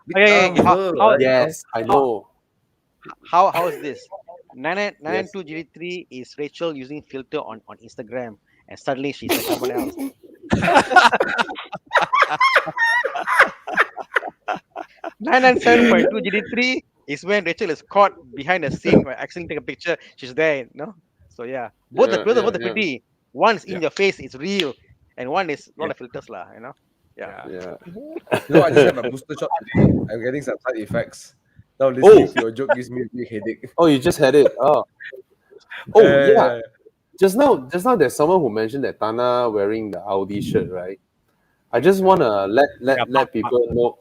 Yes, I know. How is this? 992 GT3 is Rachel using filter on Instagram, and suddenly she's like someone else. 997.2 GT3 is when Rachel is caught behind the scene by accidentally take a picture. She's there, no? So yeah, both the pretty. One's in your face, it's real, and one is a lot of filters lah. You know. Yeah. Yeah. You know, I just had my booster shot today. I'm getting some side effects. Now listening to your joke gives me a big headache. Oh, you just had it. Oh. Oh yeah. Just now there's someone who mentioned that Tana wearing the Audi shirt, right? I just wanna let people know.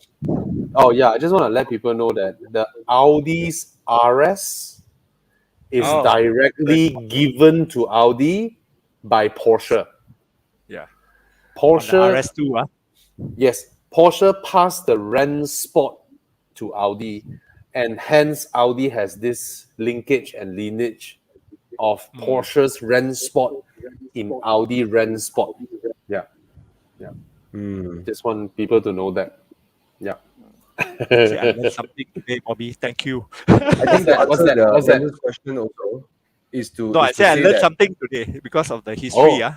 Oh yeah, I just wanna let people know that the Audi's RS is directly given to Audi by Porsche. Yeah. Porsche RS2, yes, Porsche passed the Rennsport to Audi, and hence Audi has this linkage and lineage of Porsche's Rennsport in Audi Rennsport. Yeah. Just want people to know that. Yeah. See, I learned something today, Bobby. Thank you. I think that What's that? What's that? This question also is to. No, I is to said I say learned that, something today because of the history. Oh. Yeah,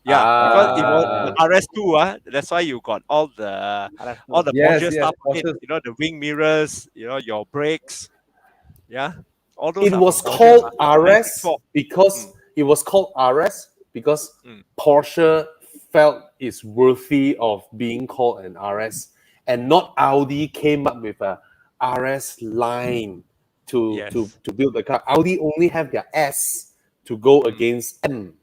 because it was the RS2. That's why you got all the Porsche stuff. Porsche. You know, the wing mirrors. You know, your brakes. Yeah, all those. It are was from called Porsche. RS because it was called RS because Porsche felt it's worthy of being called an RS, and not Audi came up with a RS line to build the car. Audi only have their S to go against M,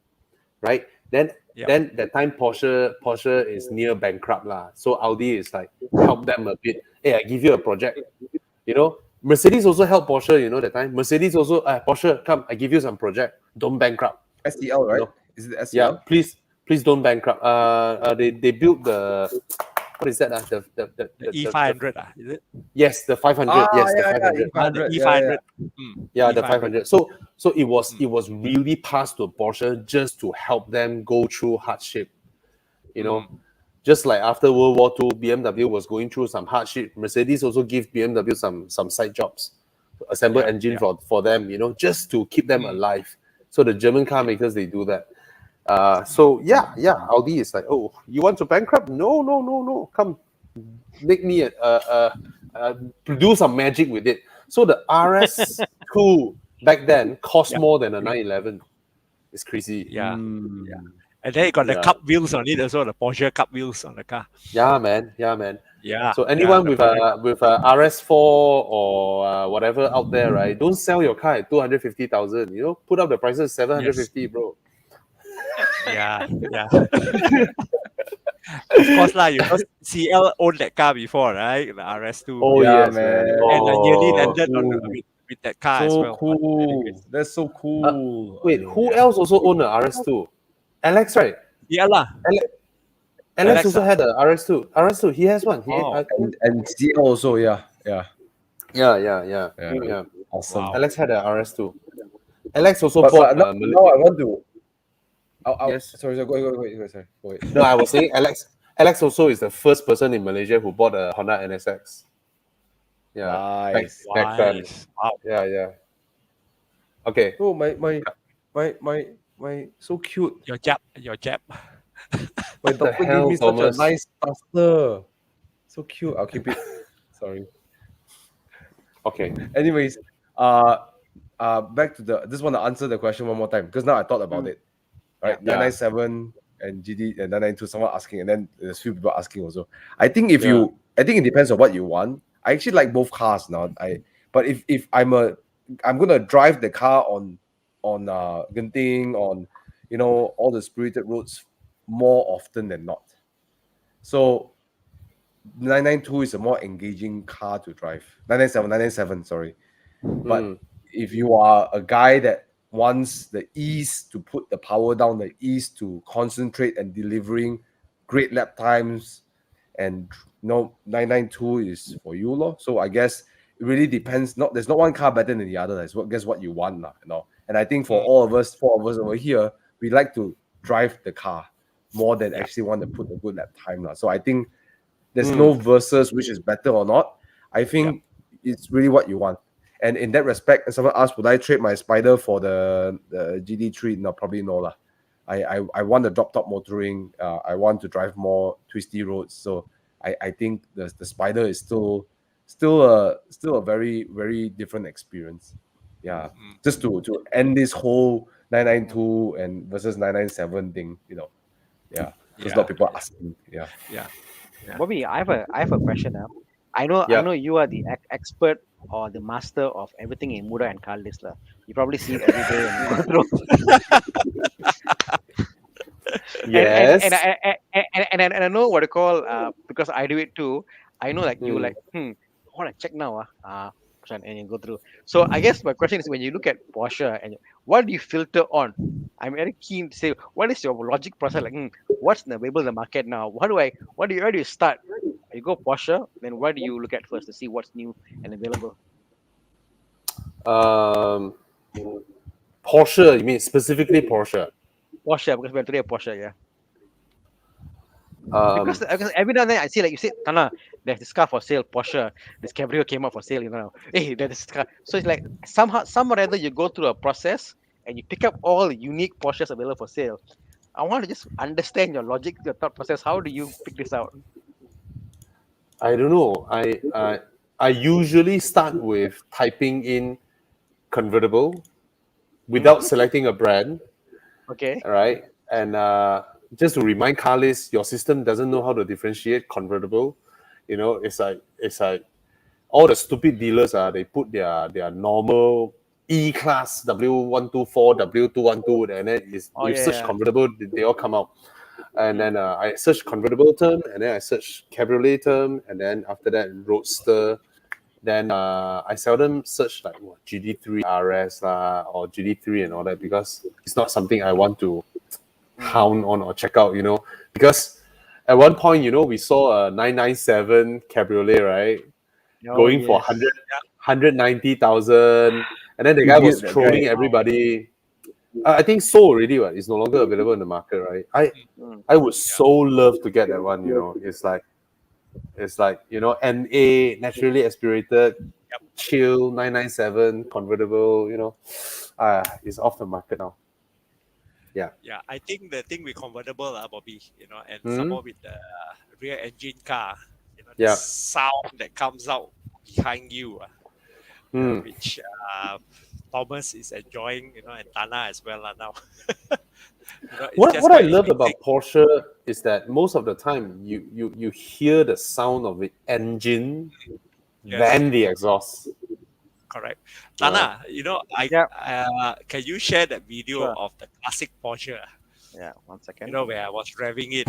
right? Then that time Porsche is near bankrupt lah. So Audi is like help them a bit. Hey, I give you a project. You know, Mercedes also helped Porsche. You know that time Mercedes also Porsche, come, I give you some project. Don't bankrupt. SEL, right? You know? Is it SEL? Yeah, please don't bankrupt. They built the what is that? The E500, is it? Yes, the 500. Yes, the 500. The E500. Yeah, the 500. So it was really passed to Porsche just to help them go through hardship. You know, just like after World War II, BMW was going through some hardship. Mercedes also give BMW some side jobs, to assemble engine for them. You know, just to keep them alive. So the German car makers, they do that. So Audi is like, oh, you want to bankrupt? No. Come, make me do some magic with it. So the RS2 back then cost more than a 911. It's crazy. Yeah. And then it got the cup wheels on it also, the Porsche cup wheels on the car. Yeah, man. Yeah. So anyone with a RS4 or whatever out there, right? Don't sell your car at 250,000. You know, put up the prices 750, bro. Yeah. Of course lah, you know CL owned that car before, right? The RS2. Oh Yeah, yes, man. And the yearly landed cool. with that car as So well. cool. That's so cool. Wait, who else also owned a RS2? Alex, right? Yeah lah. Alex also had a RS2. RS2, he has one. And CL also, yeah. Yeah. Awesome. Wow. Alex had a RS2. Alex also But bought. now I want to. Yes. Sorry. Go ahead. No, I was saying Alex also is the first person in Malaysia who bought a Honda NSX. Yeah. Nice. Back then. Wow. Yeah. Okay. Oh, my so cute. Your jab. My the doctor hell, gave me Thomas? such a nice duster. So cute. I'll keep it. Sorry. Okay. Anyways, back to just want to answer the question one more time because now I thought about it. Right, 997 and GD and 992. Someone asking, and then there's few people asking also. I think I think it depends on what you want. I actually like both cars now. But if I'm gonna drive the car on Genting, on all the spirited roads more often than not. So 992 is a more engaging car to drive. 997, sorry. But if you are a guy that wants the ease to put the power down, the ease to concentrate and delivering great lap times, and 992 is for you, lor. So I guess it really depends. There's not one car better than the other. That's what you want, And I think for all of us, 4 of us over here, we like to drive the car more than actually want to put a good lap time, So I think there's no versus which is better or not. I think it's really what you want. And in that respect, someone asked, would I trade my Spider for the Gt3? No, probably no lah. I want the drop top motoring. I want to drive more twisty roads. So I think the Spider is still a very, very different experience. Yeah, just to end this whole 992 and versus 997 thing. Yeah. Because a lot of people are asking. Yeah. Bobby, I have a question now. I know you are the expert or the master of everything in Muda and car list lah. You probably see it every day and you go through. Yes. And I know what to call because I do it too. I know like you like I want to check now and you go through. So I guess my question is when you look at Porsche and what do you filter on? I'm very keen to say what is your logic process like? What's available in the market now? Where do you start? You go Porsche, then what do you look at first to see what's new and available? Porsche, you mean specifically Porsche? Porsche, because we're today a Porsche, yeah. Because every now and then I see like you said, Tana, there's this car for sale, Porsche. This Cabrio came up for sale, Hey, there's this car. So it's like some or other you go through a process and you pick up all the unique Porsches available for sale. I want to just understand your logic, your thought process. How do you pick this out? I don't know. I usually start with typing in convertible without selecting a brand. Okay. All right. And just to remind car list, your system doesn't know how to differentiate convertible. It's like all the stupid dealers they put their normal E-class W124, W212, and then you search convertible, they all come out. And then I search convertible term, and then I search cabriolet term, and then after that roadster. Then I seldom search like Gt3 Rs or Gt3 and all that because it's not something I want to hound on or check out, because at one point, we saw a 997 cabriolet, right? Going for 190,000, and then the guy was trolling everybody. I think sold already, but it's no longer available in the market, right? I would so love to get that one, It's like NA, naturally aspirated, chill 997 convertible, it's off the market now. Yeah, I think the thing with convertible, Bobby, and some more with the rear engine car, the sound that comes out behind you, which Thomas is enjoying, and Tana as well now. What I love about Porsche is that most of the time you hear the sound of the engine, then the exhaust. Correct. Tana, can you share that video of the classic Porsche? Yeah, 1 second. Where I was driving it.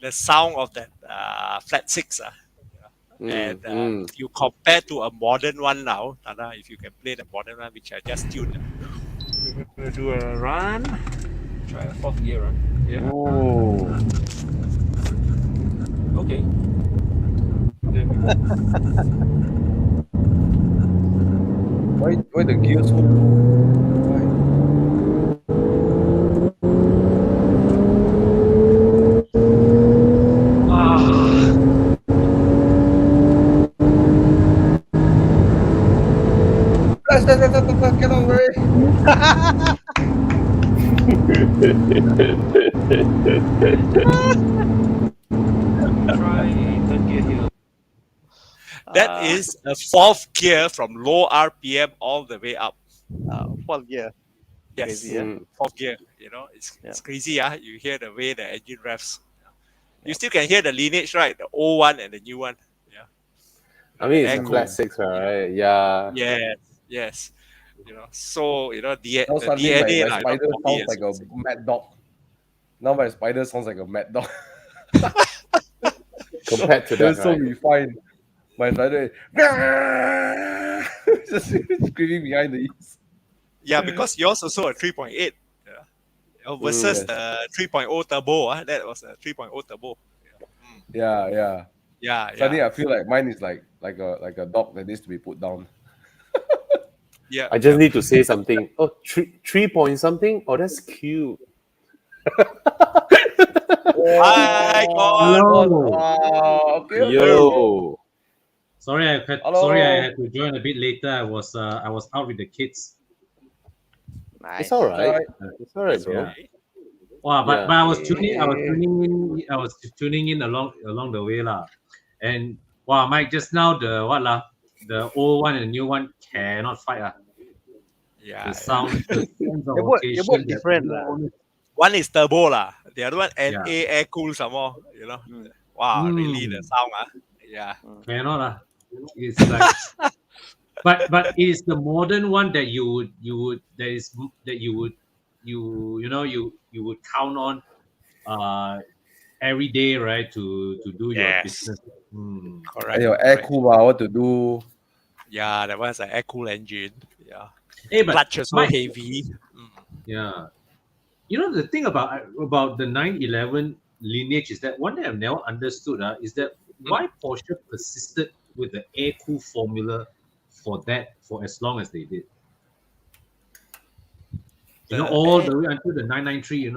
The sound of that flat six. And if you compare to a modern one now, Tana, if you can play the modern one, which I just tuned. We're going to do a run. Try a 4th gear run. Yeah. Oh. Okay. Why the gear so low? Get over it. Try 3rd gear here. That is a 4th gear from low RPM all the way up. 4th gear. Yes, crazy, 4th gear. It's crazy. You hear the way the engine revs. You still can hear the lineage, right? The old one and the new one. Yeah. I mean, it's a classics, right? Yeah. Yes. So the DNA. My spider sounds like a mad dog. Now my spider sounds like a mad dog. Compared to that, it's so refined. My spider is just screaming behind the ears. Yeah, because yours also a 3.8 versus the 3.0 turbo. That was a 3.0 turbo. Yeah. Suddenly I feel like mine is like a dog that needs to be put down. Yeah. I just need to say something. Oh, 3 point something? Oh, that's cute. Hi, God. Wow. Okay. Yo. Sorry, I had to join a bit later. I was out with the kids. Nice. It's all right. It's all right, bro. Yeah. Wow, but, Yeah. but I was tuning in along the way lah. And wow, Mike, just now the old one and the new one cannot fight ah. Yeah. The sound, the sense of They're both occasion, different lah. One is turbo lah. The other one Yeah. NA air cool some more. You know. Mm. Wow, really the sound Yeah. cannot lah. It's like, but it is the modern one that you would count on every day, right? To do your Yes. business. Correct. Your air cool, what to do? Yeah, that one's an air cool engine. Yeah. Hey, but Clutch is so Mike, heavy. yeah. You know the thing about the 911 lineage is that one thing I've never understood is that why Porsche persisted with the air cool formula for as long as they did. All the way until the 993,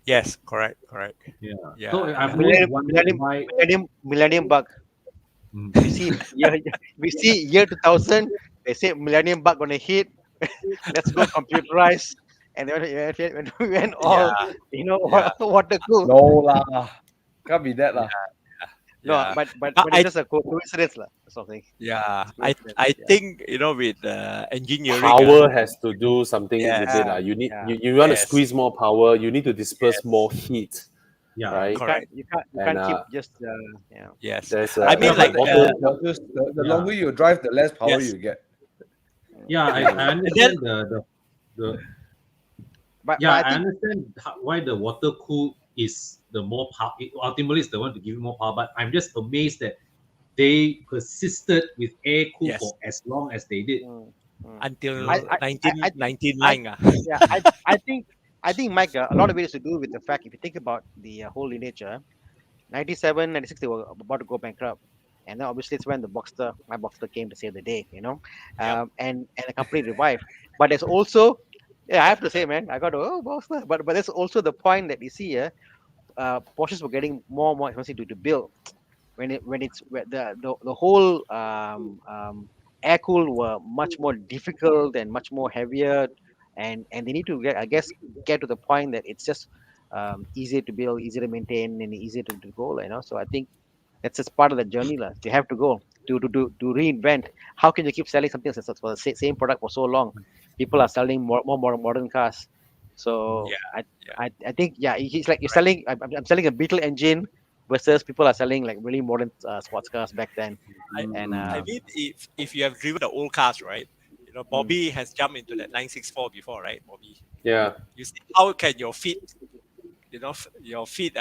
Yes, correct. Yeah. Yeah. So I've always wondered why. Millennium bug. We see year 2000. They say millennium bug gonna hit. Let's go computerize. And then when we went all, water cool. No lah, can't be that lah. No, Yeah. but I- it's just a coincidence lah. Something. Yeah, Coincidence, I yeah. think with the engineering Power has to do something Yes. with it. You need Yeah. you want to Yes. squeeze more power, you need to disperse more heat. Yeah. Right? Correct. You can't And, keep just Yes. There's I mean, like like, The longer you drive, the less power Yes. you get. Yeah, I understand the But yeah, I I think understand why the water cool is the more power. Ultimately, is the one to give you more power. But I'm just amazed that they persisted with air cool Yes. for as long as they did. until I- 1999. yeah, I think Mike, a lot of it is to do with the fact if you think about the whole lineage, 97, 96 they were about to go bankrupt, and then obviously it's when my Boxster came to save the day, and the company revived. But there's also, I have to say, man, I got Boxster, but there's also the point that you see here, Porsches were getting more and more expensive to build when the whole air cool were much more difficult and much more heavier, and they need to get to the point that it's just easier to build, easier to maintain, and easier to go. So I think that's just part of the journey, lah. You have to go to reinvent. How can you keep selling something for the same product for so long? People are selling more modern cars. So I think it's like you're selling. I'm selling a Beetle engine versus people are selling like really modern sports cars back then. I And mean, if you have driven the old cars, right? Bobby has jumped into that 964 before, right, Bobby? Yeah. You see how can your feet, your feet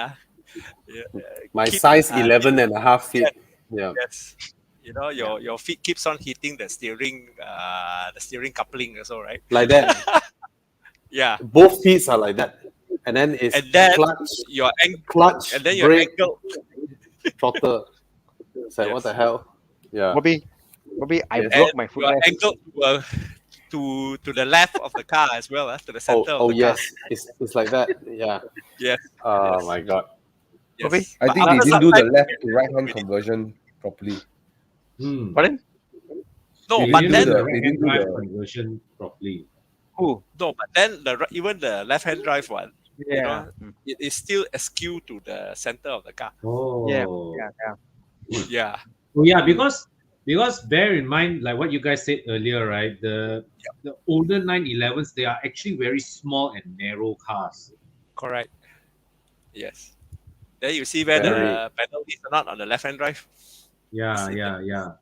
My keep, size 11 and a half feet. Yeah. Yes. Your feet keeps on hitting the steering coupling also, right? Like that. Yeah. Both feet are like that. And then it's And then clutch, your ankle, clutch, and then your brake, ankle. throttle. It's like, what the hell? Yeah. Bobby, I Yes. broke my foot. Your ankle to the left of the car as well, to the center of Oh the yes. car. It's like that. Yeah. Yes. Oh Yes. my god. Yes. Bobby, I But think they after didn't some do the time- left to right hand conversion properly. Pardon? No, They but didn't then do the they right-hand didn't do drive the- conversion properly. Who? no, but then even the left-hand drive one, Yeah. it is still askew to the center of the car. Oh, Yeah. Yeah. Oh yeah, because bear in mind, like what you guys said earlier, right? The older 911s, they are actually very small and narrow cars. Correct. Yes. Then you see where Very. the pedal is or not on the left-hand drive. Yeah, See yeah.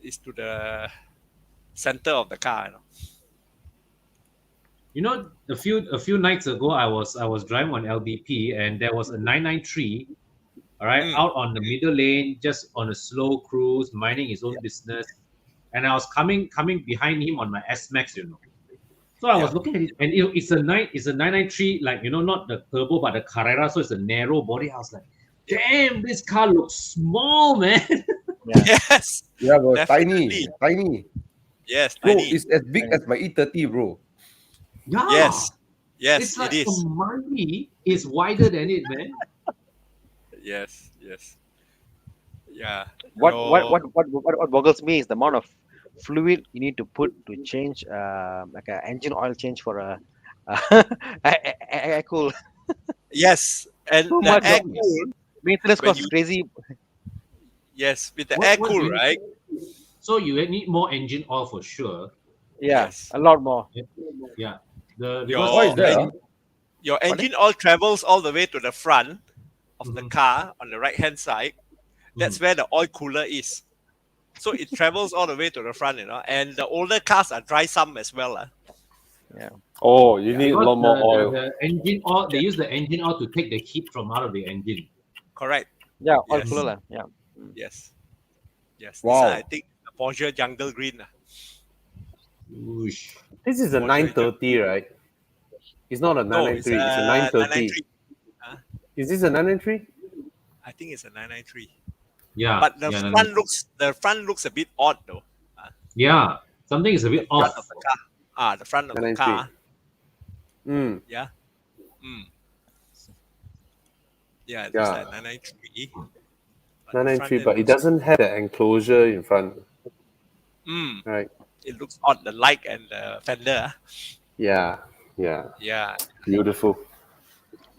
It's to the center of the car. A few nights ago, I was driving on LBP, and there was a 993, all right, out on the middle lane, just on a slow cruise, minding his own business, and I was coming behind him on my S Max, So I was looking at it, and it's a 993, like not the turbo, but the Carrera, so it's a narrow body. I was like, damn, this car looks small, man. Yes. Yeah, bro, Definitely. tiny. Yes. Bro, Tiny. it's as big as my E30, bro. Yeah. Yes. Yes, It's like it is. Mine is wider than it, man. Yes. Yeah. What boggles me is the amount of fluid you need to put to change like an engine oil change for a cool. Yes, and Too the much air of cool. maintenance When cost you crazy. yes, with the What- air what cool, do you- right? So you need more engine oil for sure. Yeah, Yes, a lot more. Yeah. The because Why is your that? en- your engine oil travels all the way to the front of the car on the right hand side. That's where the oil cooler is. So it travels all the way to the front, and the older cars are dry sump as well. Oh, you need a because lot more oil. the engine oil, they use the engine oil to take the heat from out of the engine. Correct. Yeah, oil Yes. cooler lah. Yeah. Yes. Yes. These Wow. are, I think, the Porsche Jungle Green. Whoosh. This is a Porsche 930, right? It's not a No, it's 993. It's a 930. 993. Is this a 993? I think it's a 993. Yeah. But the yeah, no, front no. looks a bit odd though. Yeah. Something is a bit Front off. of the car. The front of the 993. car. Mm. Yeah. Yeah, it's Yeah. like 993. 993, but it doesn't have the enclosure in front. Mm, Right. it looks odd, the light and the fender. Yeah. Yeah. Yeah. Beautiful.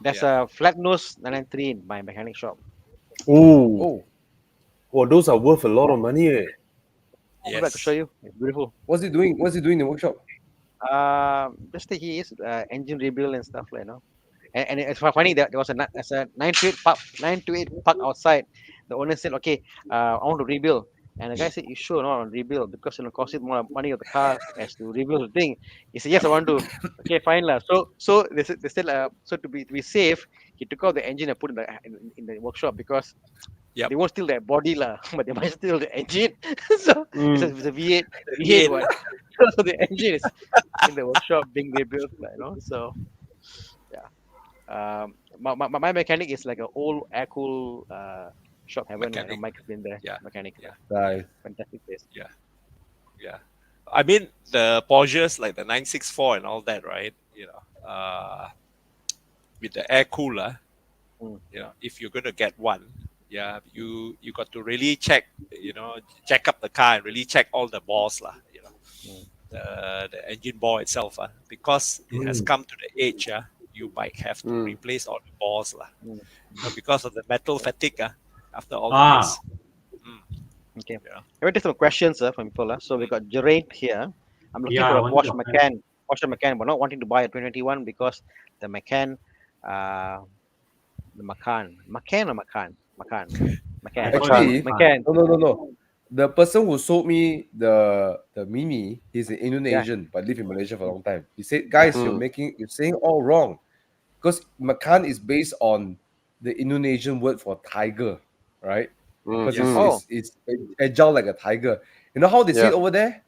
There's a flat nose 993 in my mechanic shop. Ooh. Oh, those are worth a lot of money. I'll be back to show you. It's beautiful. What's he doing? What's he doing in the workshop? Just that he is engine rebuild and stuff like and it's funny that there was a 928 park outside. The owner said, "Okay, I want to rebuild," and the guy said, "You sure not on rebuild because cost it more money of the car as to rebuild the thing." He said, "Yes, I want to." Okay, fine lah. So they said so to be safe, he took out the engine and put it in the workshop because. Yep. They won't steal their body lah, but they might steal the engine. So it's a V8, V8 one. So the engine is in the workshop being rebuilt, So yeah, my mechanic is like an old air cool shop heaven. Mechanic. Mike's been there. Yeah. Mechanic. Yeah. Nice. Fantastic place. Yeah. I mean, the Porsches like the 964 and all that, right? With the air cooler, if you're going to get one, you got to really check up the car and really check all the balls lah, the engine ball itself, because it has come to the age, you might have to replace all the balls lah, because of the metal fatigue, after all this. Okay. Yeah. Here are some questions from people. So we got Geraint here. I'm looking Yeah, for I a wanted Porsche to- Macan. Porsche Macan, but not wanting to buy a 2021 because the Macan, the Macan or Macan? Macan. Actually, Macan. no. The person who sold me the Mini, he's an Indonesian but lived in Malaysia for a long time. He said, "Guys, you're saying all wrong, because Macan is based on the Indonesian word for tiger, right? Because it's agile like a tiger. You know how they say it over there?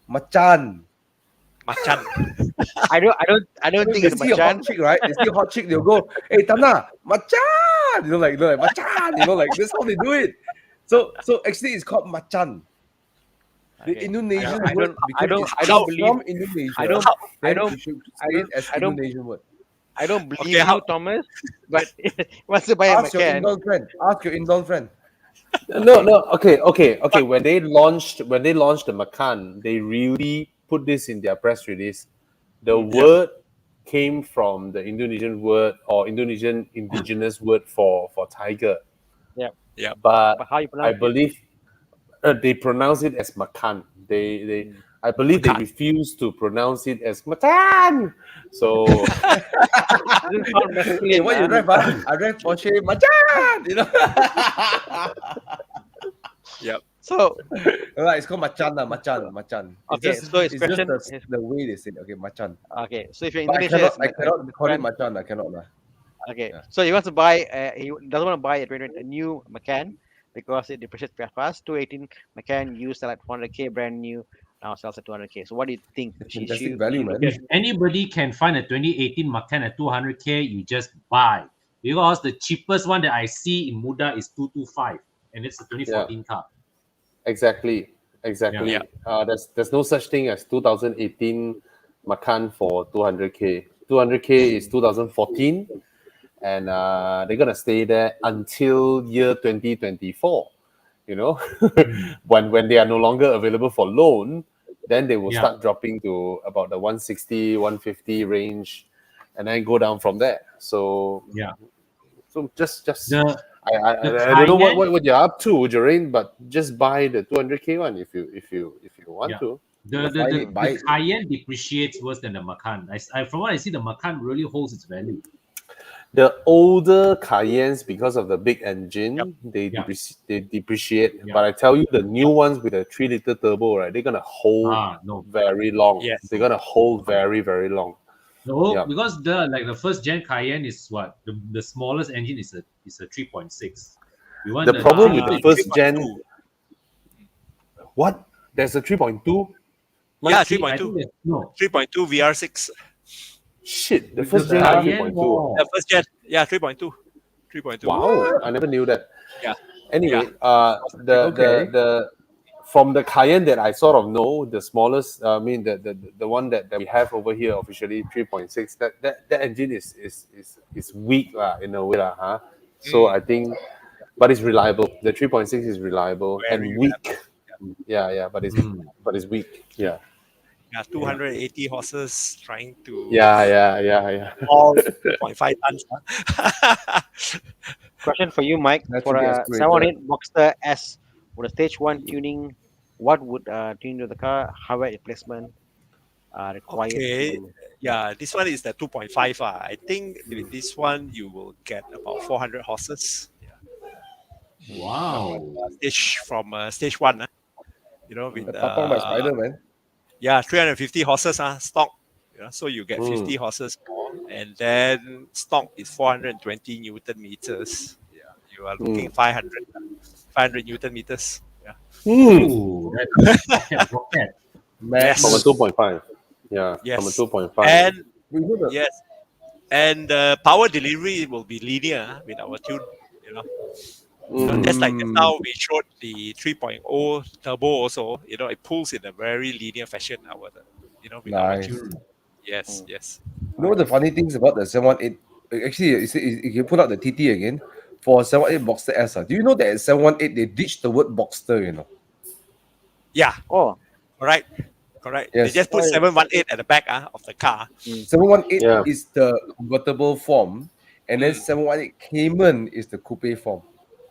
Macan. Machan. I don't think They it's see a Macan. hot chick, right? They see a hot chick, they'll go, "Hey, Tana, Macan!" Like Macan. That's how they do it. So actually, it's called Macan. The Okay. Indonesian I word. don't from believe. Indonesia. I don't You should say it as I don't- Indonesian word. I don't believe Okay, how- you, Thomas. But once you buy a Ask your Macan, inbound friend. Ask your inbound friend. No. Okay. When they launched the Macan, they really put this in their press release. The word came from the Indonesian word or Indonesian indigenous word for tiger. Yeah. But how you I pronounce it? believe they pronounce it as Macan. I believe they refuse to pronounce it as Macan. So It doesn't sound Hey, masculine. what you ah. drive? I drive Porsche Macan. Yep. So Right, it's called Macan. Macan. Okay, so his question- the way they say it. Okay, Macan. okay, so if you're But Indonesia, I cannot call it Macan. I cannot. Okay, Yeah. so he wants to buy. He doesn't want to buy a new Macan because it depreciates very fast. 218 Macan used at like 400k, brand new. Now sells at 200k. So what do you think? Fantastic value, man. If anybody can find a 2018 Macan at 200k, you just buy. Because the cheapest one that I see in Muda is 225, and it's a 2014 car. exactly. Yeah. There's no such thing as 2018 Macan for 200k. 200k is 2014, and they're gonna stay there until year 2024. when they are no longer available for loan, then they will start dropping to about the 160, 150 range, and then go down from there. So Yeah. So just The I don't know Cayenne- what you're up to, Jerain, but just buy the 200K one if you want Yeah. to. The Cayenne depreciates worse than the Macan. From what I see, the Macan really holds its value. The older Cayennes, because of the big engine, they Yep. depreciate. Yep. But I tell you, the new ones with a 3-liter turbo, right? They're gonna hold No. very long. Yes. They're gonna hold very, very long. No, Yeah. because the first gen Cayenne is what the smallest engine is a 3.6. You want The problem with the 3.8. first gen, what? There's a 3.2. Yeah, I 3.2. think no. 3.2 VR6. Shit, the With first the gen got Cayenne 3.2. war. The first gen. Yeah, 3.2. 3.2. Wow, I never knew that. Yeah. Anyway, Yeah. the from the Cayenne that I sort of know, the smallest, I mean the one that we have over here officially 3.6. That engine is weak in a way, huh? So I think, but it's reliable. The 3.6 is reliable Very and weak. Yeah, but it's weak. Yeah. Yeah, 280 horses trying to Yeah. all 2.5 tons. Huh? Question for you, Mike. That For should be a aspirated. 718 Boxster S, with a stage 1 tuning, what would tune to the car? Hardware replacement required Okay. to Yeah, this one is the 2.5. I think with this one you will get about 400 horses. Yeah. Wow. From stage 1. You know, with The Tapang by Spider, man. 350 horses stock. So you get 50 horses more, and then stock is 420 Newton meters. Yeah, you are looking 500 Newton meters. Yeah. Ooh, that's rocket. Yes. From a 2.5. Yeah, Yes. from a 2.5. And We know the yes, and the power delivery will be linear with our tune. So just like just now we showed the 3.0 turbo also. It pulls in a very linear fashion. With our Nice. tune. Yes. Yes. You know the funny things about the 718? Actually, you can put out the TT again for 718 Boxster S. Do you know that at 718 they ditched the word Boxster? Yeah. Oh, Correct. Yes. They just put 718 at the back of the car. 718 Yeah. is the convertible form, and then 718 Cayman is the coupe form.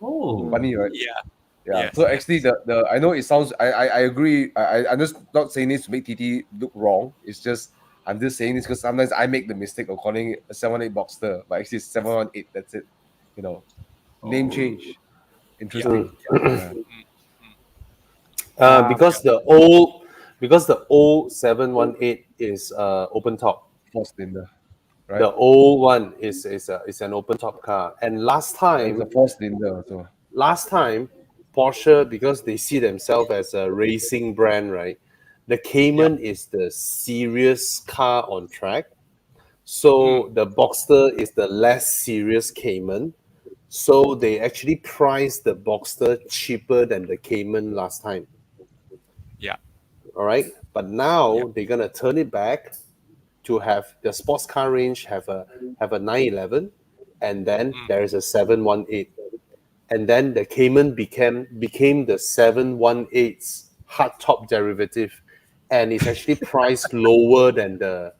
Oh. Funny, right? Yeah. Yeah. Yes, So yes. actually, the I know it sounds. I agree. I'm just not saying this to make TT look wrong. It's just I'm just saying this because sometimes I make the mistake of calling it a 718 Boxster, but actually it's 718. That's it. Name change. Interesting. Yeah. Because the old 718 is open top. Four cylinder, right? The old one is an open top car. And last It's time a four cylinder. So Porsche, because they see themselves as a racing brand, right? The Cayman is the serious car on track. So the Boxster is the less serious Cayman. So they actually priced the Boxster cheaper than the Cayman last time. Yeah. All right. But now they're gonna turn it back to have the sports car range have a 911, and then there is a 718. And then the Cayman became the 718's hardtop derivative, and it's actually priced lower than the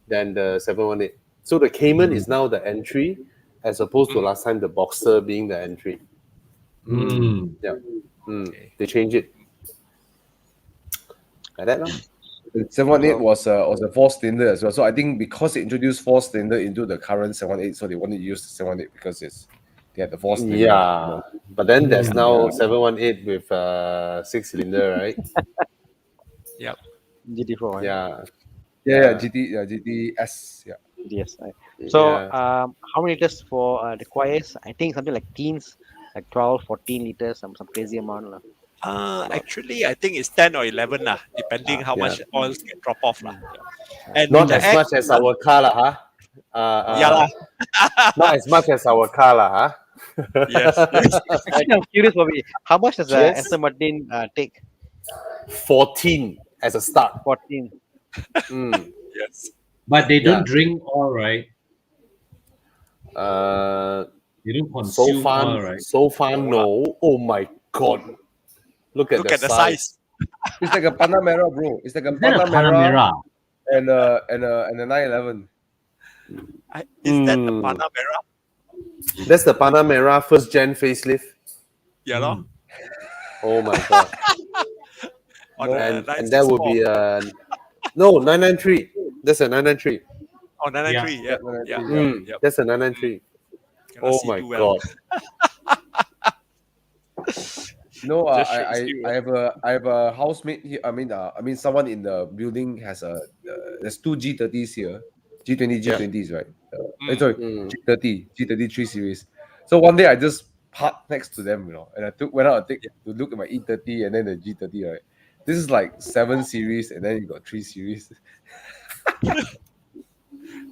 718. So the Cayman is now the entry, as opposed to last time the Boxster being the entry. Yeah, they changed it like that now. the 718 was a four cylinder as well. So I think because they introduced four cylinder into the current 718, so they wanted to use the 718 because they had the four cylinder. Yeah, but then there's now 718 with 6-cylinder, right? Yep. GT4. Yeah. GTS. Yeah. Yes. So, Yeah. how many liters for the Quires? I think something like teens, like 12, 14 liters, some crazy amount. Actually, I think it's 10 or 11 depending how much oils can drop off And Not the as much as our car, huh? Not as much as our car, huh? Yes. Actually, I'm curious, Bobby, how much does Yes. Aston Martin take? 14 as a start. 14. Yes. But they don't drink oil, right? They don't So consume far, oil, right? no. Oh my god! Look at the size. It's like a Panamera, bro. It's like a Is that a Panamera Panamera? and a 911. Is that the Hmm. Panamera? That's the Panamera first gen facelift. Yeah, no? Oh my god. Or the And that would 964? be no 993. That's a 993. Oh, 993. Yeah. Yeah. Yep. That's a 993. Cannot Oh see my too well. god. No, Just shakes you. I have a housemate here. I mean, someone in the building has there's two G30s here, G20, G20s, right? Sorry, Mm. G30, G33 series. So one day I just parked next to them, and I went out to look at my E30 and then the G30, right? This is like 7 series, and then you got 3 series.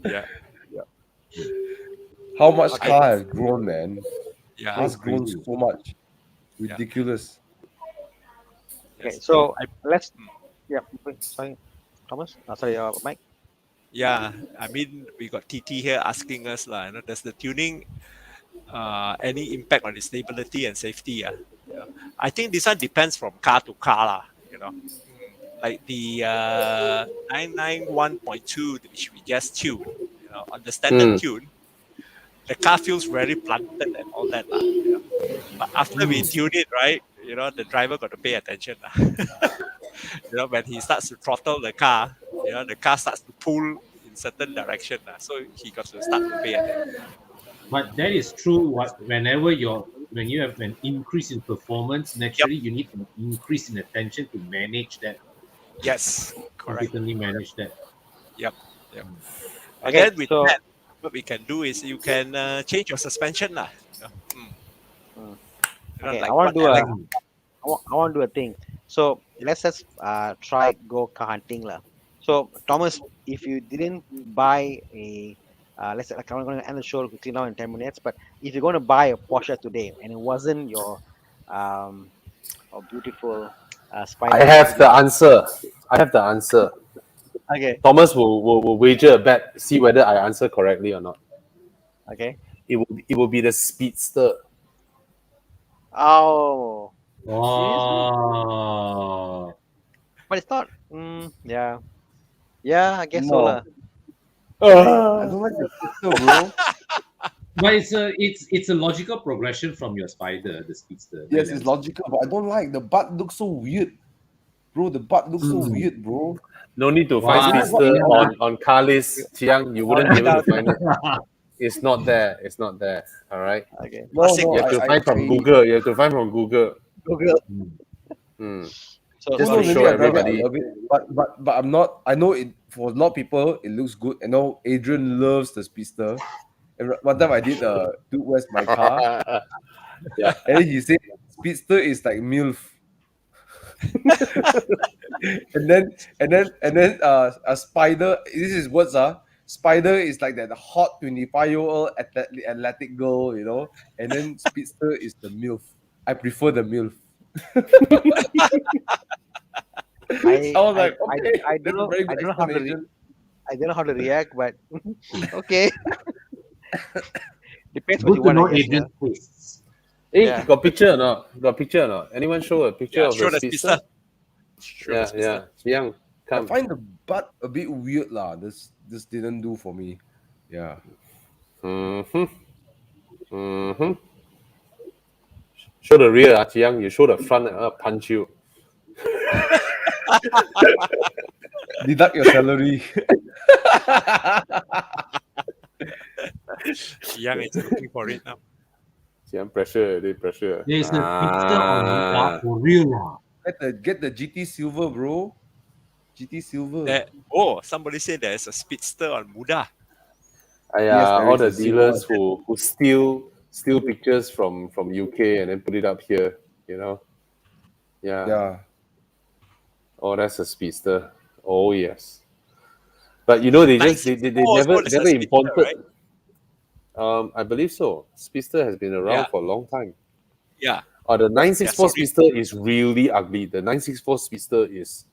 Yeah. How much car has grown, man? Yeah. Has grown so much. Ridiculous. Okay, Yes. so I- let's. Yeah, sorry, Thomas. Sorry, Mike. Yeah, I mean, we got TT here asking us, does the tuning any impact on the stability and safety? Yeah. I think this one depends from car to car, like the 991.2, which we just tuned, on the standard tune, the car feels very planted and all that, But after we tune it, right, the driver got to pay attention, when he starts to throttle the car, the car starts to pull in certain direction, so he got to start to pay attention. But that is true. When you have an increase in performance, naturally you need an increase in attention to manage that. Yes, correct. Competently manage that. Yep. And Okay, then with so- that, what we can do is you can change your suspension, Okay, like I want to what do Alex- I want to do a thing. So let's just try go car hunting lah. So Thomas, if you didn't buy a let's say, like, I'm going to end the show quickly now in 10 minutes, but if you're going to buy a Porsche today and it wasn't your beautiful Spider, I have the answer. I have the answer. Okay. Thomas will wager a bet, see whether I answer correctly or not. Okay. It will be the Speedster. Oh, Oh, but it's not. Yeah, I guess so No. lah. I don't like the Speedster, bro. but it's a logical progression from your Spider, the Speedster. Yes, it's logical, but I don't like the butt looks so weird. Bro, the butt looks so weird, bro. No need to Wow. find Speedster on car list, Chiang. You wouldn't be able to find it. It's not there. It's not there. All right. Okay. No, You have to find from Google. You have to find from Google. Google. Hmm. So Just No, to maybe show I love it, everybody. I love it. But I'm not. I know it for a lot of people. It looks good. I know Adrian loves the Speedster. And one time I did Duke West my car, Yeah. and then he said Speedster is like MILF. and then a Spider. This is words Spider is like that hot 25-year-old athletic girl, and then Speedster is the MILF. I prefer the MILF. I was like, okay, I that's a don't know. very I good don't know how to. explanation. I don't know how to react, but okay. Depends what Good you to want. know I guess, Adrian's tastes. Hey, Yeah. got picture or not? Got picture or not? Anyone show a picture of show the the Speedster? Speedster. Yeah, yeah. Chiang, I come. find the butt a bit weird lah. This didn't do for me. Yeah. Show the rear, Chiang. You show the front, I'll punch you. Deduct your salary. Young is looking for it now. Chiang, pressure, they pressure. There's a Speedster on the for real lah. Get the GT Silver, bro. GT Silver. Somebody said there's a Speedster on Muda. Yeah, there all is the a silver dealers who steal pictures from UK and then put it up here, Yeah. Yeah. Oh, that's a Speedster. Oh yes. But they never there's a Speedster, imported. right? I believe so. Speedster has been around Yeah. for a long time. Yeah. The 964 sorry. Speedster is really ugly. The 964 Speedster is.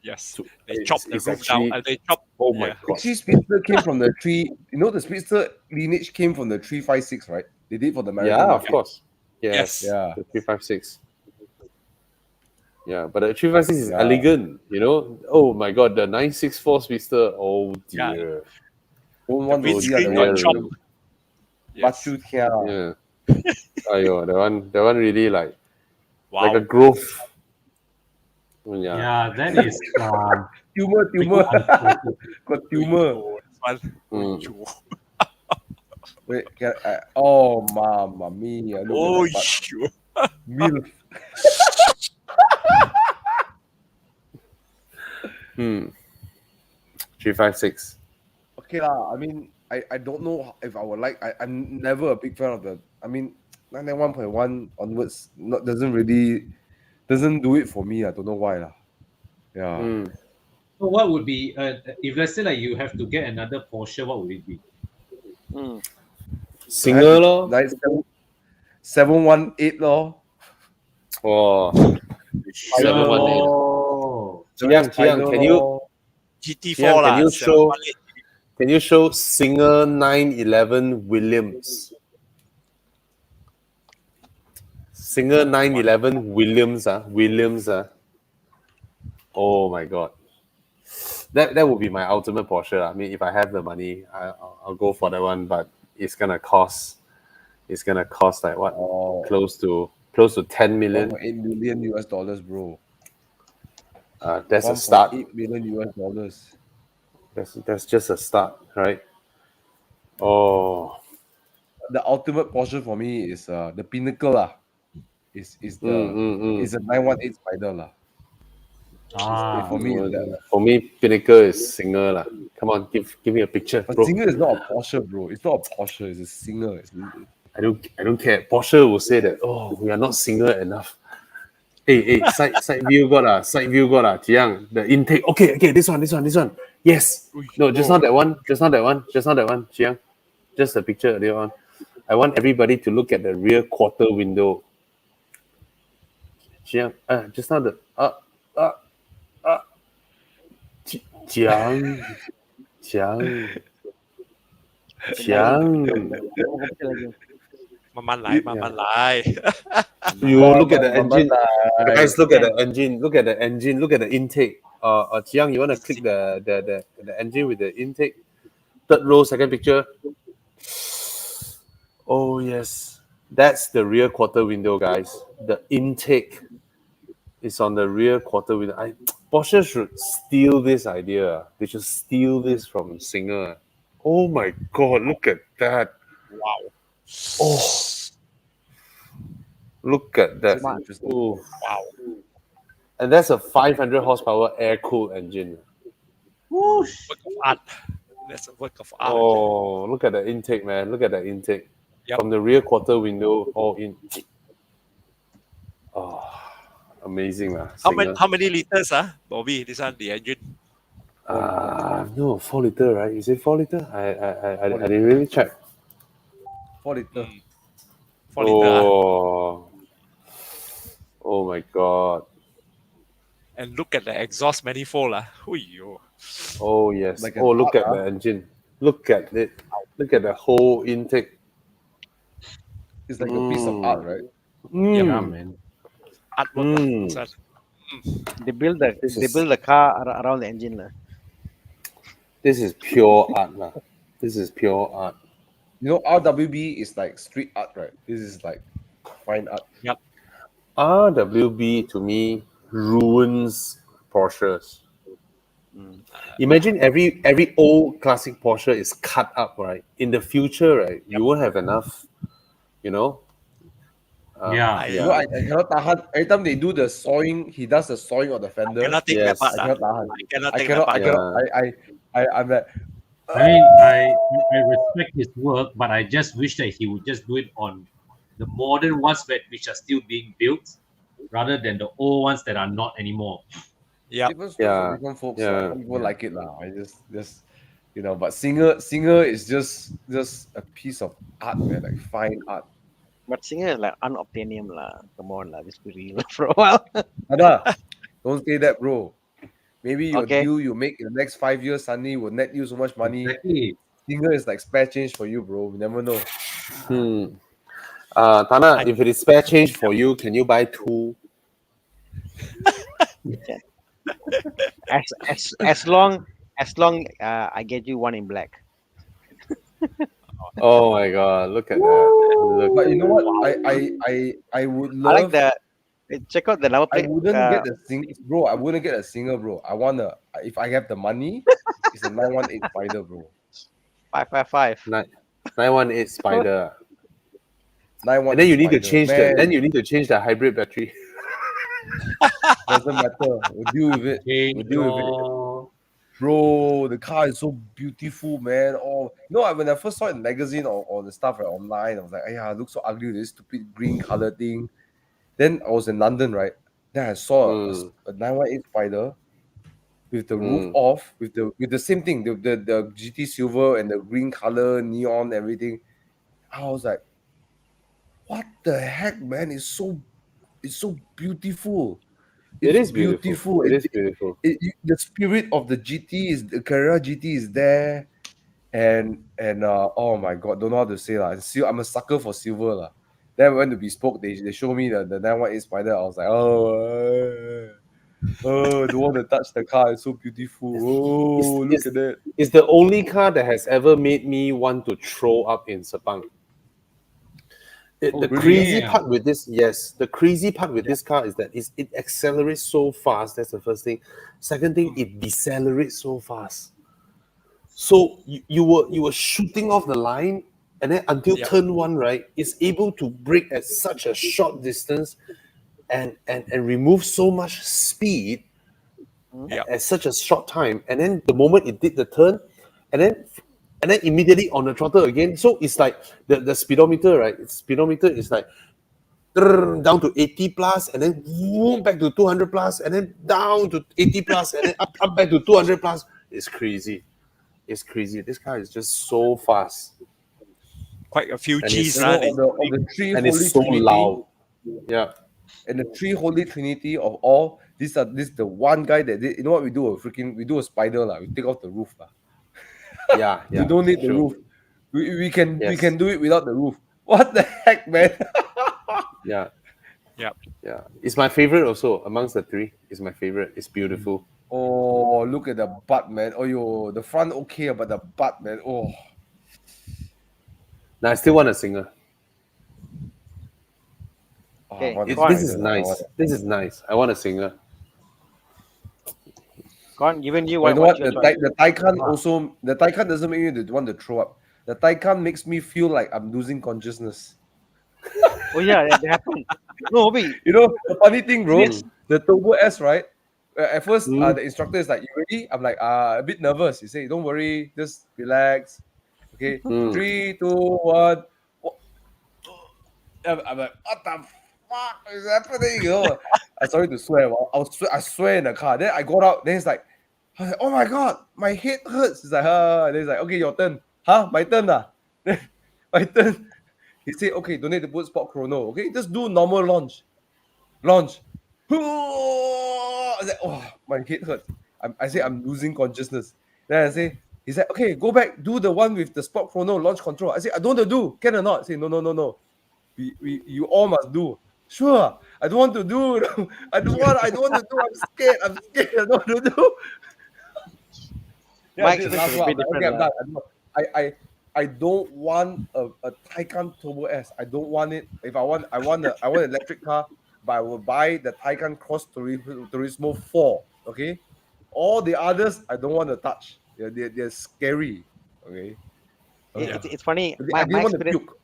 Yes. They chopped the it's roof actually- down. They chopped. Oh my Yeah. god. Actually, Speedster came from the the Speedster lineage came from the 356, right? They did for the American Yeah, of market. course. Yes. Yeah. The 356. Yeah, but the 356 is Yeah. elegant, Oh my god, the 964 Speedster. Oh dear. Don't want to see windscreen the got Yeah. chopped. But you can. Yeah. Ayo, that one really like Wow. a growth. Yeah. Yeah, that is Tumor. unexpected. Got tumor. Oh, this one. Mm. Wait, oh, mamma mia. Look Oh, at that. sure. Milk. Hmm. 356. Okay lah. I mean, I don't know if I would like. I'm never a big fan of the. I mean, 91.1 onwards doesn't do it for me. I don't know why lah. Yeah. Mm. So what would be if let's say like you have to get another Porsche, what would it be? Singer lor. Like 718 lor. Oh. 718. Oh, Chiang, can you GT4 Chiang, lah. can you show Singer 911 Williams? Singer 911 Williams. Oh my god. That would be my ultimate Porsche. I mean, if I have the money, I'll go for that one. But it's gonna cost like what? Close to 10 million. 1.8 million US dollars, bro. That's a start. 1.8 million US dollars. That's just a start, right? Oh, The ultimate Porsche for me is the pinnacle lah. Is the is a 918 Spider lah. For me, for me, pinnacle is Singer lah. Come on, give me a picture, but bro. Singer is not a Porsche, bro. It's not a Porsche. It's a Singer. I don't care. Porsche will say that. Oh, we are not Singer enough. Hey, side view got Jiang, the intake. Okay, this one. Yes. No, just not that one. Jiang, just the picture earlier on. I want everybody to look at the rear quarter window. Jiang, just not the Jiang.慢慢来. You look at the engine. Guys, look at the engine. Look at the intake. Jiang, you want to click the engine with the intake? Third row, second picture. Oh yes, that's the rear quarter window, guys. The intake is on the rear quarter window. Porsche should steal this idea. They should steal this from Singer. Oh my god, look at that. Wow. Oh, look at that. Oh, wow. And that's a 500 horsepower air-cooled engine. Work of art. That's a work of art. Oh, look at the intake, man. Look at the intake. Yep. From the rear quarter window, all in. Oh, amazing. How many liters, Bobby? This one, the engine? No, 4 liter, right? Is it 4 liter? I didn't really check. 4 liter. 4 liter. Oh my god. And look at the exhaust manifold. Oh yes. Like Look at the engine. Look at it. Look at the whole intake. It's like a piece of art, right? yeah, man. Artwork. They build the car around the engine lah. This is pure art, lah. This is pure art. You know, RWB is like street art, right? This is like fine art. Yep. RWB to me ruins Porsches. Imagine every old classic Porsche is cut up, right? In the future, right, you won't have enough, you know. Yeah. You know, I cannot tahan. Every time they do the sawing, he does the sawing of the fender. I cannot take that part. I cannot tahan. I cannot. I'm like, I mean, I respect his work, but I just wish that he would just do it on the modern ones which are still being built, rather than the old ones that are not anymore. Yeah. Different folks. Some people like it lah. I just you know, but Singer is just a piece of art, man, like fine art. But Singer is like unobtainium lah. Come on lah, let's be real for a while. Ada, don't say that, bro. Maybe your Okay. deal you make in the next 5 years suddenly will net you so much money. Exactly. Singer is like spare change for you, bro. You never know. Tana, if it is spare change for you, can you buy 2? As long I get you one in black. Oh my god, look at that. Look But at you know what? that. I would I like love. that. Check out the number I plate. wouldn't get a single, bro. I wouldn't get a single, bro. I wanna. If I have the money, it's a 918 Spider, bro. 555. 918 Spider. And 918 then you need to Spider, change the man. then you need to change the hybrid battery. Doesn't matter. We'll deal with it. Change We'll deal with it. your Bro, the car is so beautiful, man. Oh, you know, when I first saw it in magazine or the stuff right, online, I was like, yeah, it looks so ugly, this stupid green color thing. Then I was in London, right? Then I saw a 918 Spider with the roof off, with the same thing, the GT silver and the green color, neon, everything. I was like, what the heck, man? It's so beautiful. It It's is beautiful. It is beautiful. The spirit of the GT is the Carrera GT is there, and oh my god, don't know how to say lah. I'm a sucker for silver lah. Then when to Bespoke, they show me the 918 Spider. I was like, don't want to touch the car. It's so beautiful. Oh, look at that. It's the only car that has ever made me want to throw up in Sepang. The really? crazy part with this, the crazy part with this car is that it accelerates so fast. That's the first thing. Second thing, it decelerates so fast. So you were shooting off the line, and then until turn one, right, it's able to brake at such a short distance and remove so much speed at such a short time. And then the moment it did the turn, and then immediately on the throttle again. So it's like the speedometer, right? Speedometer is like down to 80 plus, and then boom, back to 200 plus, and then down to 80 plus, and then up back to 200 plus. It's crazy. It's crazy. This car is just so fast. Quite a few And G's, it's right? Of the three and holy it's so trinity, loud. Yeah. and the three holy trinity of all, this the one guy that did, you know what we do? We do a spider lah. We take off the roof lah. Yeah. We don't need the roof. We can do it without the roof. What the heck, man? Yeah. Yeah. Yeah. It's my favorite also amongst the three. It's my favorite. It's beautiful. Oh, look at the butt, man. Oh, yo, the front okay, but the butt, man. Oh, Now I still want a singer. Okay, I want a This is spider. nice. This is nice. I want a singer. Gone, given you But you know what? your The choice? Taycan also, the Taycan doesn't make me want to throw up. The Taycan makes me feel like I'm losing consciousness. Oh yeah, that happened. No, wait. You know, the funny thing, bro, Yes. the Turbo S, right? At first, the instructor is like, "You ready?" I'm like, a bit nervous. He say, "Don't worry, just relax." Okay, 3, 2, 1. I'm like, what the fuck is happening? You know, I'm sorry to swear. I swear in the car. Then I got out. Then it's like, I was like, oh my god, my head hurts. It's like, then it's like, okay, your turn. Huh? My turn, lah. Then my turn. He said, okay, don't need to put sport chrono. Okay, just do normal launch. I was like, oh, my head hurts. I say I'm losing consciousness. Then I say, he said, okay, go back, do the one with the sport chrono launch control. I say, I don't want to do. Can or not? I say, no. You all must do. Sure, I don't want to do. I don't want to do. I'm scared. I don't want to do. My this experience last was a one. bit Okay, I'm different. done. I don't want a Taycan Turbo S. I don't want it. If I want an electric car, but I will buy the Taycan Cross Turismo 4. Okay, all the others I don't want to touch. They're scary. Okay, It's funny. I My didn't want to experience. puke.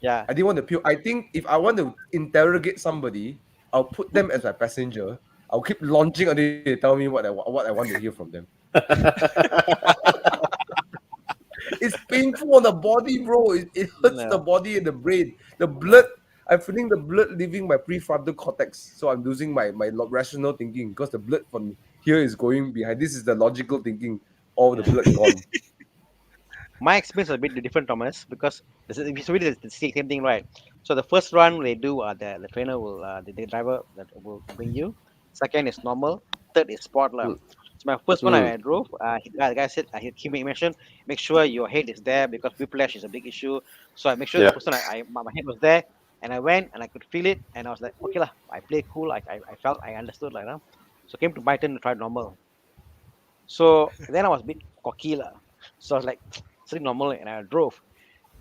Yeah. I didn't want to puke. I think if I want to interrogate somebody, I'll put them as my passenger. I'll keep launching until they tell me what I want to hear from them. It's painful on the body, bro. It hurts the body and the brain. The blood, I'm feeling the blood leaving my prefrontal cortex. So I'm losing my rational thinking because the blood from here is going behind. This is the logical thinking. All the blood gone. My experience was a bit different, Thomas, because we did the same thing, right? So the first run they do, the trainer will, the driver that will bring you. Second is normal. Third is sport lah. So my first one I drove, the guy said, he mentioned, make sure your head is there because whiplash is a big issue. So I make sure the person, my head was there, and I went and I could feel it, and I was like, okay lah, I play cool, I felt, I understood like that. So came to my turn to try normal. So then I was a bit cocky lah. So I was like, sitting normal, and I drove.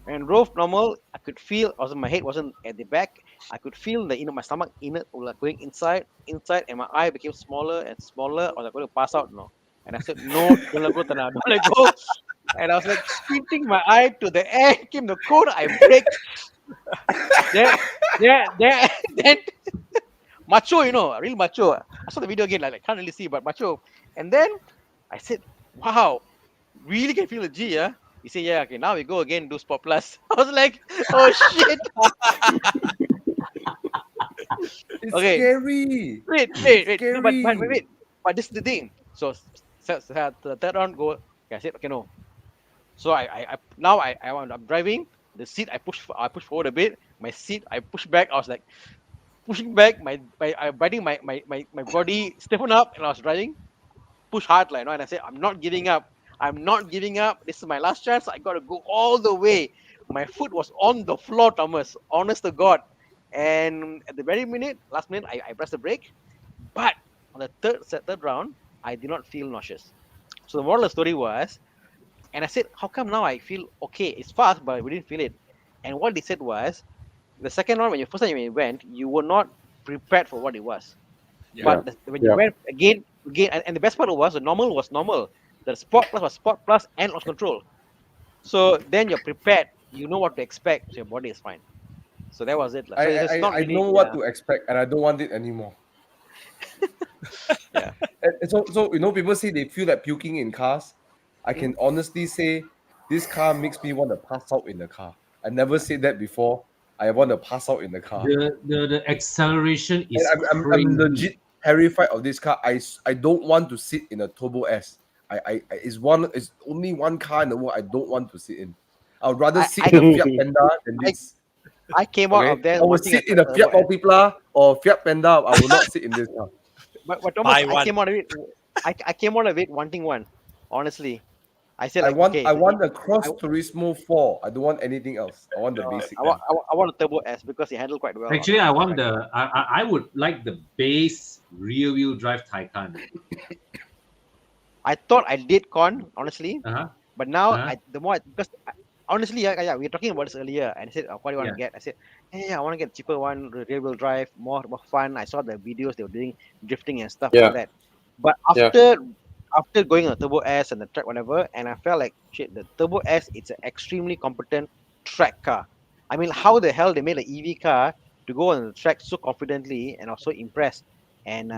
And drove normal, I could feel, also my head wasn't at the back. I could feel the my stomach like going inside, and my eye became smaller and smaller. I was like going to pass out, no. And I said, no, don't let go, Tana, don't let go. And I was like squinting my eye to the air, came the cone, I braked. Then macho, real macho. I saw the video again, like can't really see, but macho. And then I said, wow, really can feel the G, yeah? He said, yeah, okay, now we go again, do Sport Plus. I was like, oh shit. It's Okay. scary. Wait. Scary. No, but wait. But this is the thing. So the third round go. Okay, I said, okay, no. So I'm driving. The seat I push forward a bit. My seat I push back. I was like pushing back. I biting my body stiffen up, and I was driving. Push hard, like, and I said, I'm not giving up. I'm not giving up. This is my last chance. I gotta go all the way. My foot was on the floor, Thomas. Honest to God. And at the very last minute, I pressed the brake. But on the third round, I did not feel nauseous. So the moral of the story was, and I said, how come now I feel okay? It's fast, but we didn't feel it. And what they said was, the second round, when you first time you went, you were not prepared for what it was. But when you went again, and the best part was the normal was normal. The Sport Plus was Sport Plus and lost control. So then you're prepared. You know what to expect. So your body is fine. So that was it. So I know what to expect, and I don't want it anymore. Yeah. And so people say they feel like puking in cars. I can honestly say this car makes me want to pass out in the car. I never said that before. I want to pass out in the car. The acceleration is I'm crazy. legit terrified of this car. I don't want to sit in a Turbo S. It's only one car in the world I don't want to sit in. I'd rather sit in a Fiat Panda than this. I came out of there. I will sit in a Fiat Multipla or Fiat Panda. I will not sit in this car. But Thomas, I came out of it. I came out of it wanting one. Honestly, I said, I want a Cross Turismo 4. I don't want anything else. I want the basic. I want a Turbo S because it handled quite well. Actually, I would like the base rear wheel drive Taycan. I thought I did honestly, but now honestly, we were talking about this earlier, and I said, what do you want to get? I said, I want to get a cheaper one, rear wheel drive, more fun. I saw the videos they were doing drifting and stuff like that. But after going on the Turbo S and the track, whatever, and I felt like shit, the Turbo S, it's an extremely competent track car. I mean, how the hell they made an EV car to go on the track so confidently, and I was so impressed. And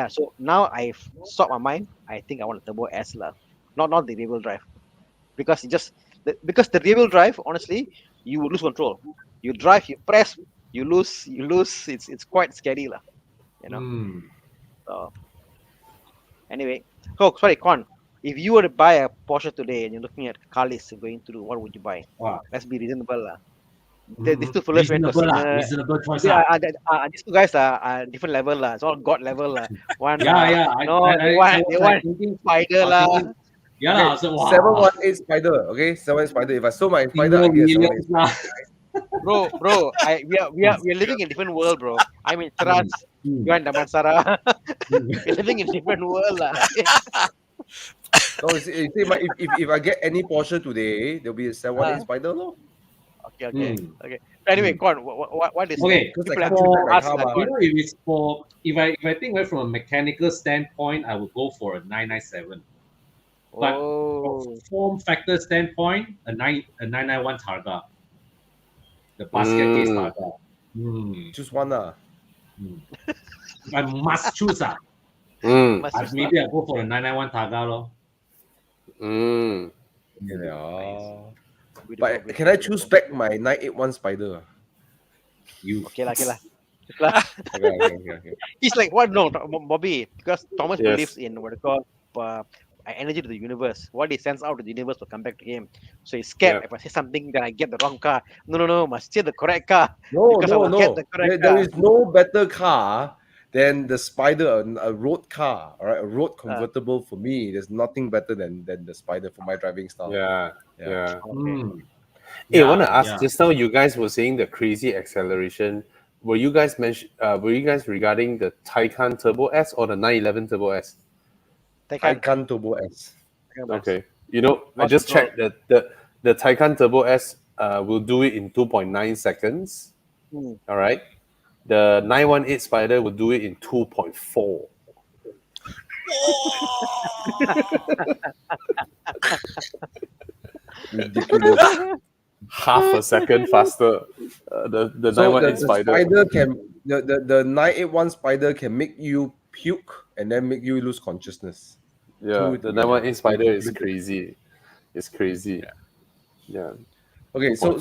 so now I've stopped my mind. I think I want a Turbo S, not the rear wheel drive, because the rear wheel drive, honestly, you will lose control. You drive, you press, you lose. It's quite scary, So anyway, sorry, Con. If you were to buy a Porsche today and you're looking at car list going through, what would you buy? Wow. Let's be reasonable, These two fellas went to reasonable choice. These two guys are different level, It's all God level, One, they want Spider, Yeah, so wow. 718 Spider, okay? 718 Spider. If I sold my Spider, I get 718. Bro, we are living in a different world, bro. I mean, Trans, you and Damansara, we're living in a different world, No, if I get any Porsche today, there'll be a 718 Spider, no? Okay. Anyway, Con, what is okay? People have to ask, if I think from a mechanical standpoint, I would go for a 997. But from form factor standpoint, a 991 Targa, the basket case Targa. Choose one, If I must choose, maybe I go for a 991 Targa, Yeah. But can I choose back my 981 Spider? Okay. Okay. He's like, what? No, Bobby, because Thomas believes in what they call energy to the universe. What he sends out to the universe will come back to him. So he's scared if I say something that I get the wrong car. No, must say the correct car. No. There is no better car than the Spider, a road car, all right? A road convertible for me. There's nothing better than the Spider for my driving style. Yeah. Okay. Hey, I want to ask. Just now, you guys were saying the crazy acceleration. Were you guys regarding the Taycan Turbo S or the 911 Turbo S? Taycan Turbo S. Okay. I just checked that the Taycan Turbo S will do it in 2.9 seconds. Mm. All right. The 918 Spider will do it in 2.4. Ridiculous. Half a second faster. The So 918 the Spider. spider can the 981 Spider can make you puke and then make you lose consciousness. Yeah, Two the together. 918 Spider is crazy. It's crazy. Yeah. Okay, so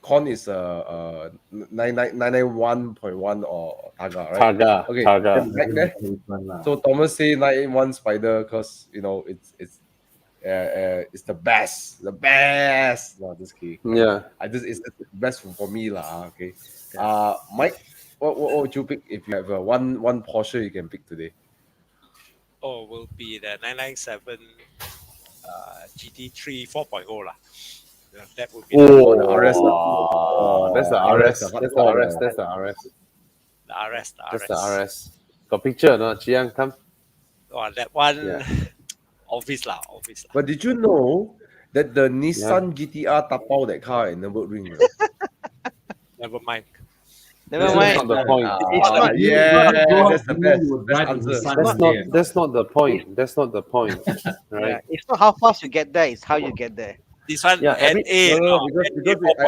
Con is 991.1 or Targa, right? Targa. Okay, Targa. then back there. So Thomas say 981 Spider because it's the best. No, just kidding. Yeah. It's the best for me lah. Okay. Mike, what would you pick if you have one Porsche you can pick today? Oh, will be the 997 GT3 4.0 lah. Yeah, that would be Oh, the RS. that's the RS. That's the RS. That's the RS. the RS. That's the RS. Got picture or not? Chiang, come. Oh, that one, Yeah. obvious lah. But did you know that the Nissan GTR tapao that car in Nürburgring? Never mind. Never That's mind. not the point. It's not. Yeah, that's the best. You would drive Best to answer. Nissan. That's not the point. That's not the point. Yeah, Right? it's not how fast you get there; it's how you get there. This one, Yeah, every- NA. No, because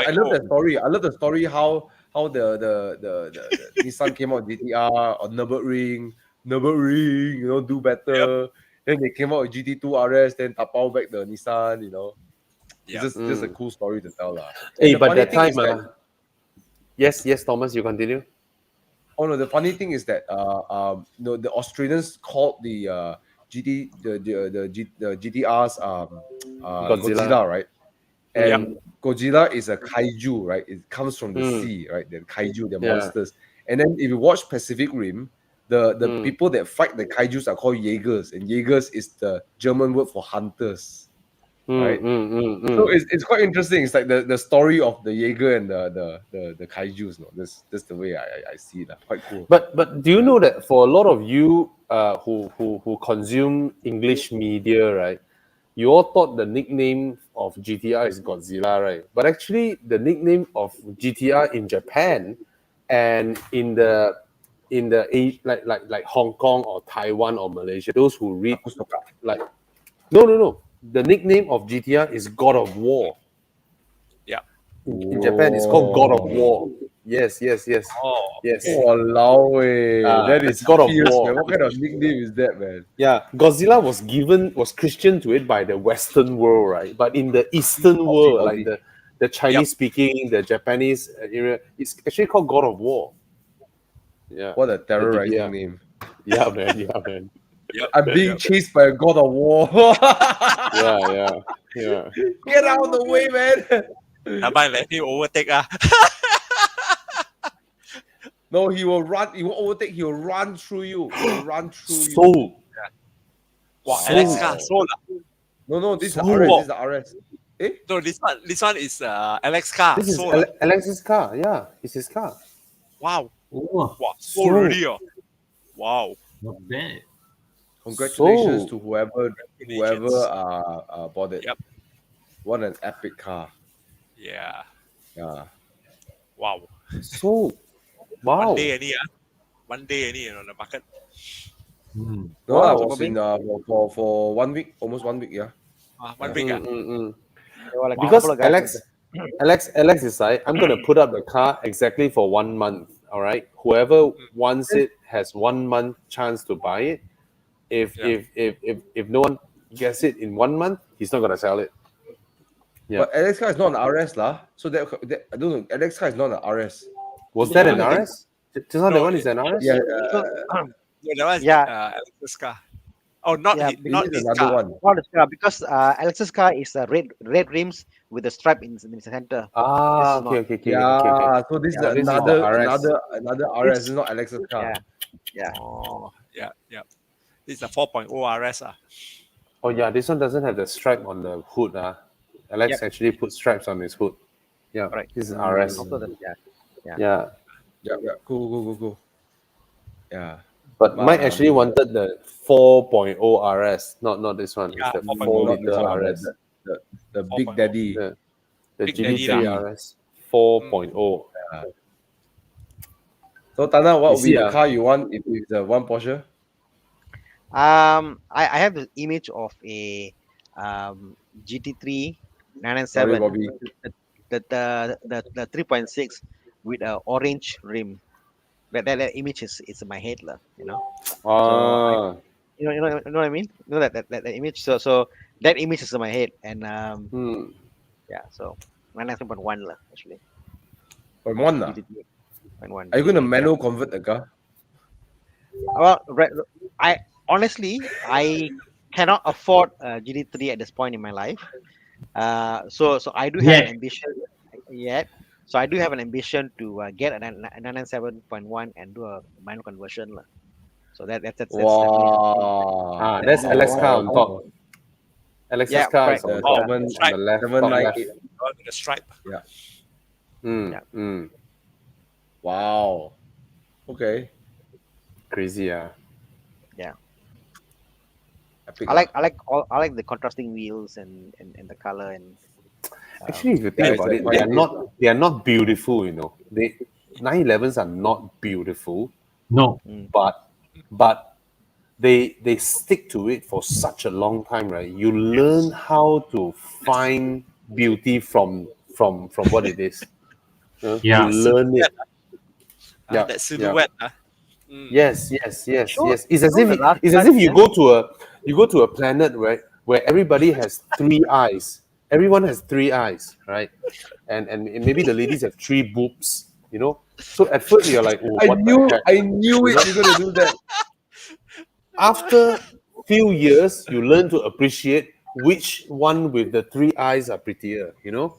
I love 4.0. the story. I love the story how the Nissan came out GTR on Nürburgring, do better. Then they came out with GT2 RS, then tapao back the Nissan, Yeah. It's just a cool story to tell lah. Hey, And the but funny that thing time, is that- yes, Thomas, you continue. Oh no, the funny thing is that the Australians called the GTRs Godzilla, right? And Godzilla is a kaiju, right? It comes from the sea, right? The kaiju, the Yeah. monsters. And then if you watch Pacific Rim, the people that fight the kaijus are called Jaegers, and Jaegers is the German word for hunters. Right. So it's quite interesting. It's like the story of the Jaeger and the kaijus. No, that's the way I see it. Quite cool. But do you know that for a lot of you who consume English media, right? You all thought the nickname of GTR is Godzilla, right? But actually, the nickname of GTR in Japan and in the like Hong Kong or Taiwan or Malaysia, those who read like no. The nickname of GTR is God of War. Yeah. In Japan, it's called God of War. Yes. Oh, Yes. Walao, that it's is God of fierce, War. man. What kind of nickname is that, man? Yeah, Godzilla was Christian to it by the Western world, right? But in the Eastern world, like the Chinese speaking, the Japanese area, it's actually called God of War. Yeah. What a terrorizing GTR. name. Yeah, man. I'm being chased by a God of War. Yeah. Get out of the way, man. Never mind, let him overtake. No, he will run. He will overtake. He will run through you. He will run through you. So, Wow, Alex car, so No, this is the So- RS. This is the RS. no, this one is Alex car. this is so Alex's car. Yeah, it's his car. wow, Oh, wow, so So- really, wow. not bad. Congratulations So- to whoever bought it. Yep. What an epic car. Yeah, Yeah. wow. So, wow. One day any, on the market. Hmm. No, Wow, I was in for 1 week, almost 1 week. Yeah. 1 week. There were like a Because couple of guys Alex is like, I'm gonna put up the car exactly for 1 month. All right. Whoever wants it has 1 month chance to buy it. If no one gets it in 1 month, he's not gonna sell it. Yeah. But Alex car is not an RS lah. So that I don't know. Alex car is not an RS. Was that an Yeah. RS? Just now that one is an RS? Yeah. Yeah, that one is Yeah. Alex's car. Oh, not Yeah, not This his is another car. one. Not his car, because Alex's car is red rims with a stripe in the center. Ah, This is okay. Yeah. So this Yeah, is this is another the RS. another RS. This is not Alex's car. Yeah. Oh, yeah. This is a 4.0 RS. Oh yeah, this one doesn't have the stripe on the hood. Alex actually put stripes on his hood. Yeah, Right. this is RS. Also Yeah. Yeah. Go. Yeah. But Mike actually wanted the 4.0 RS, not this one. Yeah, It's the 4.0, 4 Not this liter one, RS. the Big 4.0. Daddy. The Big Daddy GT3 lah. RS 4.0. So Tana, what You will see, be the car you want if it's the one Porsche? I have this image of a GT3 Sorry, 997, Bobby. the 3.6 with a orange rim. That image is in my head, lah. Ah, You know what I mean? You know that image. So that image is in my head, and hmm. yeah. So 997.1 lah, actually. From one, lah. GT3 1. Are you going to manual convert the car? Well, I honestly I cannot afford a GT3 at this point in my life. So I do have an ambition yet. So I do have an ambition to get a 997.1 and do a manual conversion lah. So that's definitely something. Wow. That's Yeah. Alex car on top. Alex's Yeah, car is correct. on top, seven- on the left, top left. 798. With the stripe. Mm, Yeah. mm. Wow. Okay. Crazy, yeah. Epic, I like the contrasting wheels and the color and Actually, if you Yeah, think it's about like it, quite they are not beautiful, you know. 911s are not beautiful, No. but they stick to it for such a long time, right? You learn how to find beauty from what it is. Yeah. You learn it. Yeah, That silhouette. Yes. Sure. It's as Sure, if the last it's as time, if you go to a planet, right, where everybody has three eyes. Everyone has three eyes, right? And maybe the ladies have three boobs, you know. So at first you're like, oh, I what knew the heck? it. You're gonna do that. After few years, you learn to appreciate which one with the three eyes are prettier, you know.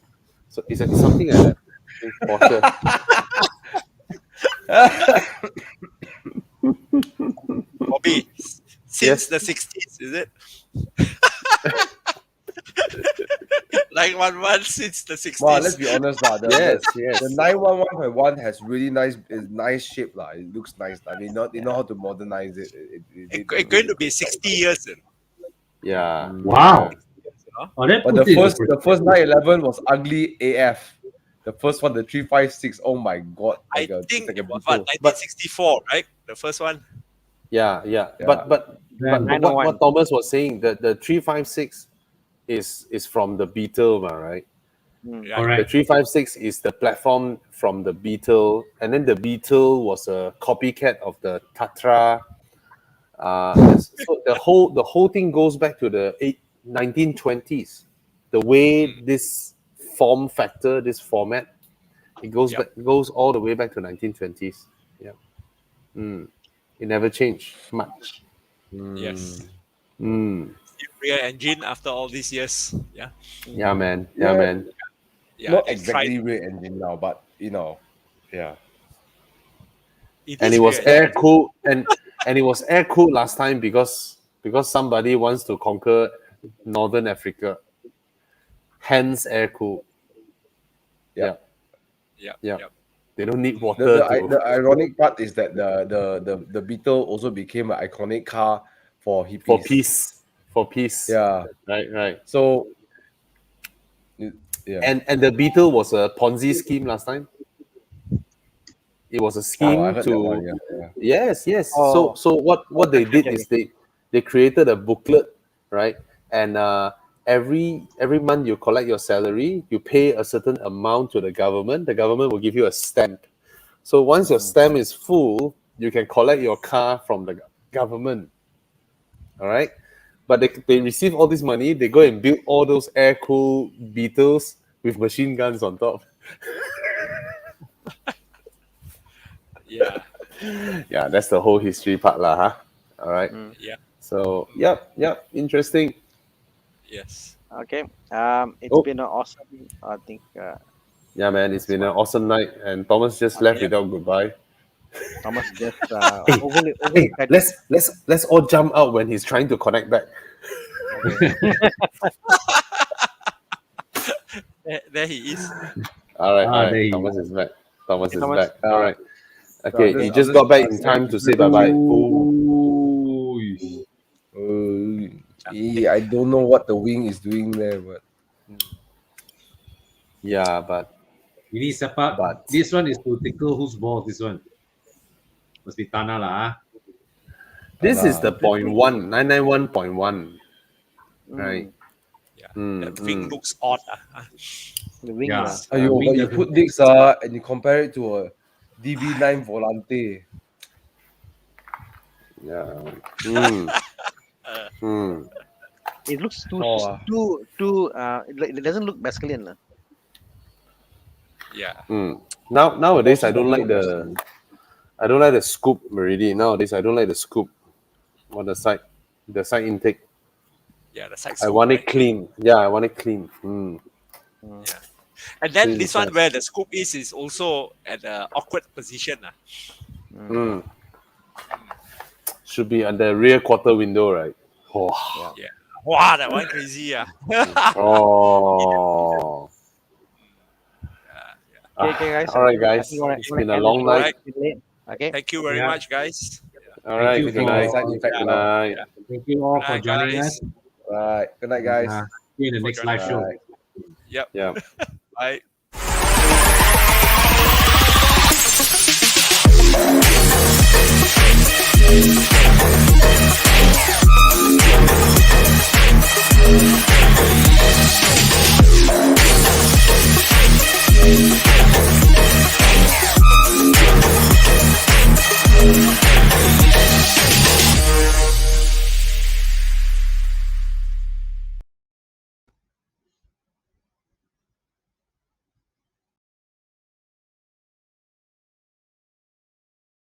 So it's something like that. Porsche. Bobby, since the 60s, is it? Like one since the 60s. Wow, let's be honest, lah. Yes. The 911.1 has really nice shape, lah. It looks nice. I mean, they know how to modernize it. It's going to be 60 years. Yeah. Wow. You know? Oh, that But puts it into the first 911 was ugly AF. The first one, the 356. Oh my god! I It's think like a it was beetle. 1964, right? The first one. Yeah. Yeah. But what 901. Thomas was saying, the 356 is from the Beetle, right? Right? The correct. 356 is the platform from the Beetle, and then the Beetle was a copycat of the Tatra. So the whole thing goes back to the 1920s. The way this form factor, this format, it goes back, goes all the way back to 1920s. Yeah. It never changed much. Yes. Mm. Rear engine after all these years. Yeah. Yeah, man. Yeah. Not they exactly tried- rear engine now, but yeah. And is it was rear air engine. cooled, and it was air cooled last time because somebody wants to conquer Northern Africa. Hence air cooled. Yeah. Yeah. They don't need water The ironic part is that the Beetle also became an iconic car for hippies. for peace. Yeah. Right. So yeah. And the Beetle was a Ponzi scheme last time. It was a scheme I heard that to one, yeah. yes. Oh. So what they did is they created a booklet, right? And every month you collect your salary, you pay a certain amount to the government. The government will give you a stamp. So once your stamp is full, you can collect your car from the government. All right. But they receive all this money, they go and build all those air-cooled Beetles with machine guns on top. Yeah. Yeah, that's the whole history part, huh? All right. Yeah. So, yep, interesting. Yes. Okay. It's been an awesome. I think. Yeah, man, it's been an awesome night, and Thomas just left without goodbye. Thomas just Hey, let's all jump out when he's trying to connect back. There he is. All right. there you Thomas is back. Thomas is Thomas. back. All right. Okay, he I'll just got back in time to say bye-bye. Ooh. I don't know what the wing is doing there, but Yeah, but Ini sepak. But- This one is to tickle whose balls? This one must be Tana lah. this is the 0.1, 991.1, right? Yeah. Mm, That thing mm. looks odd. The wing Yeah. lah. Ayo, wing but you doesn't- put this and you compare it to a DB9 Volante. Yeah. Mm. Mm. It looks too Oh. it doesn't look masculine lah. Yeah. Mm. Nowadays I don't like the scoop already. Nowadays I don't like the scoop on the side intake. Yeah, the side I scoop, want right? it clean. Yeah, I want it clean. Mm. And then Clean this one inside. where the scoop is also at an awkward position. Mm. Should be at the rear quarter window, right? Oh. Yeah. Wow, that one crazy. Oh. Okay, guys. All right, guys. I think you wanna- It's you wanna been a end long the show? night. It's late. Okay. Thank you very Yeah. much, guys. All right. you Good for- night. Side effect. Good night. Thank you all for Good night, joining guys. us. Right. Good night, guys. See you in the For next live show. Right. Yep. Yeah. Bye.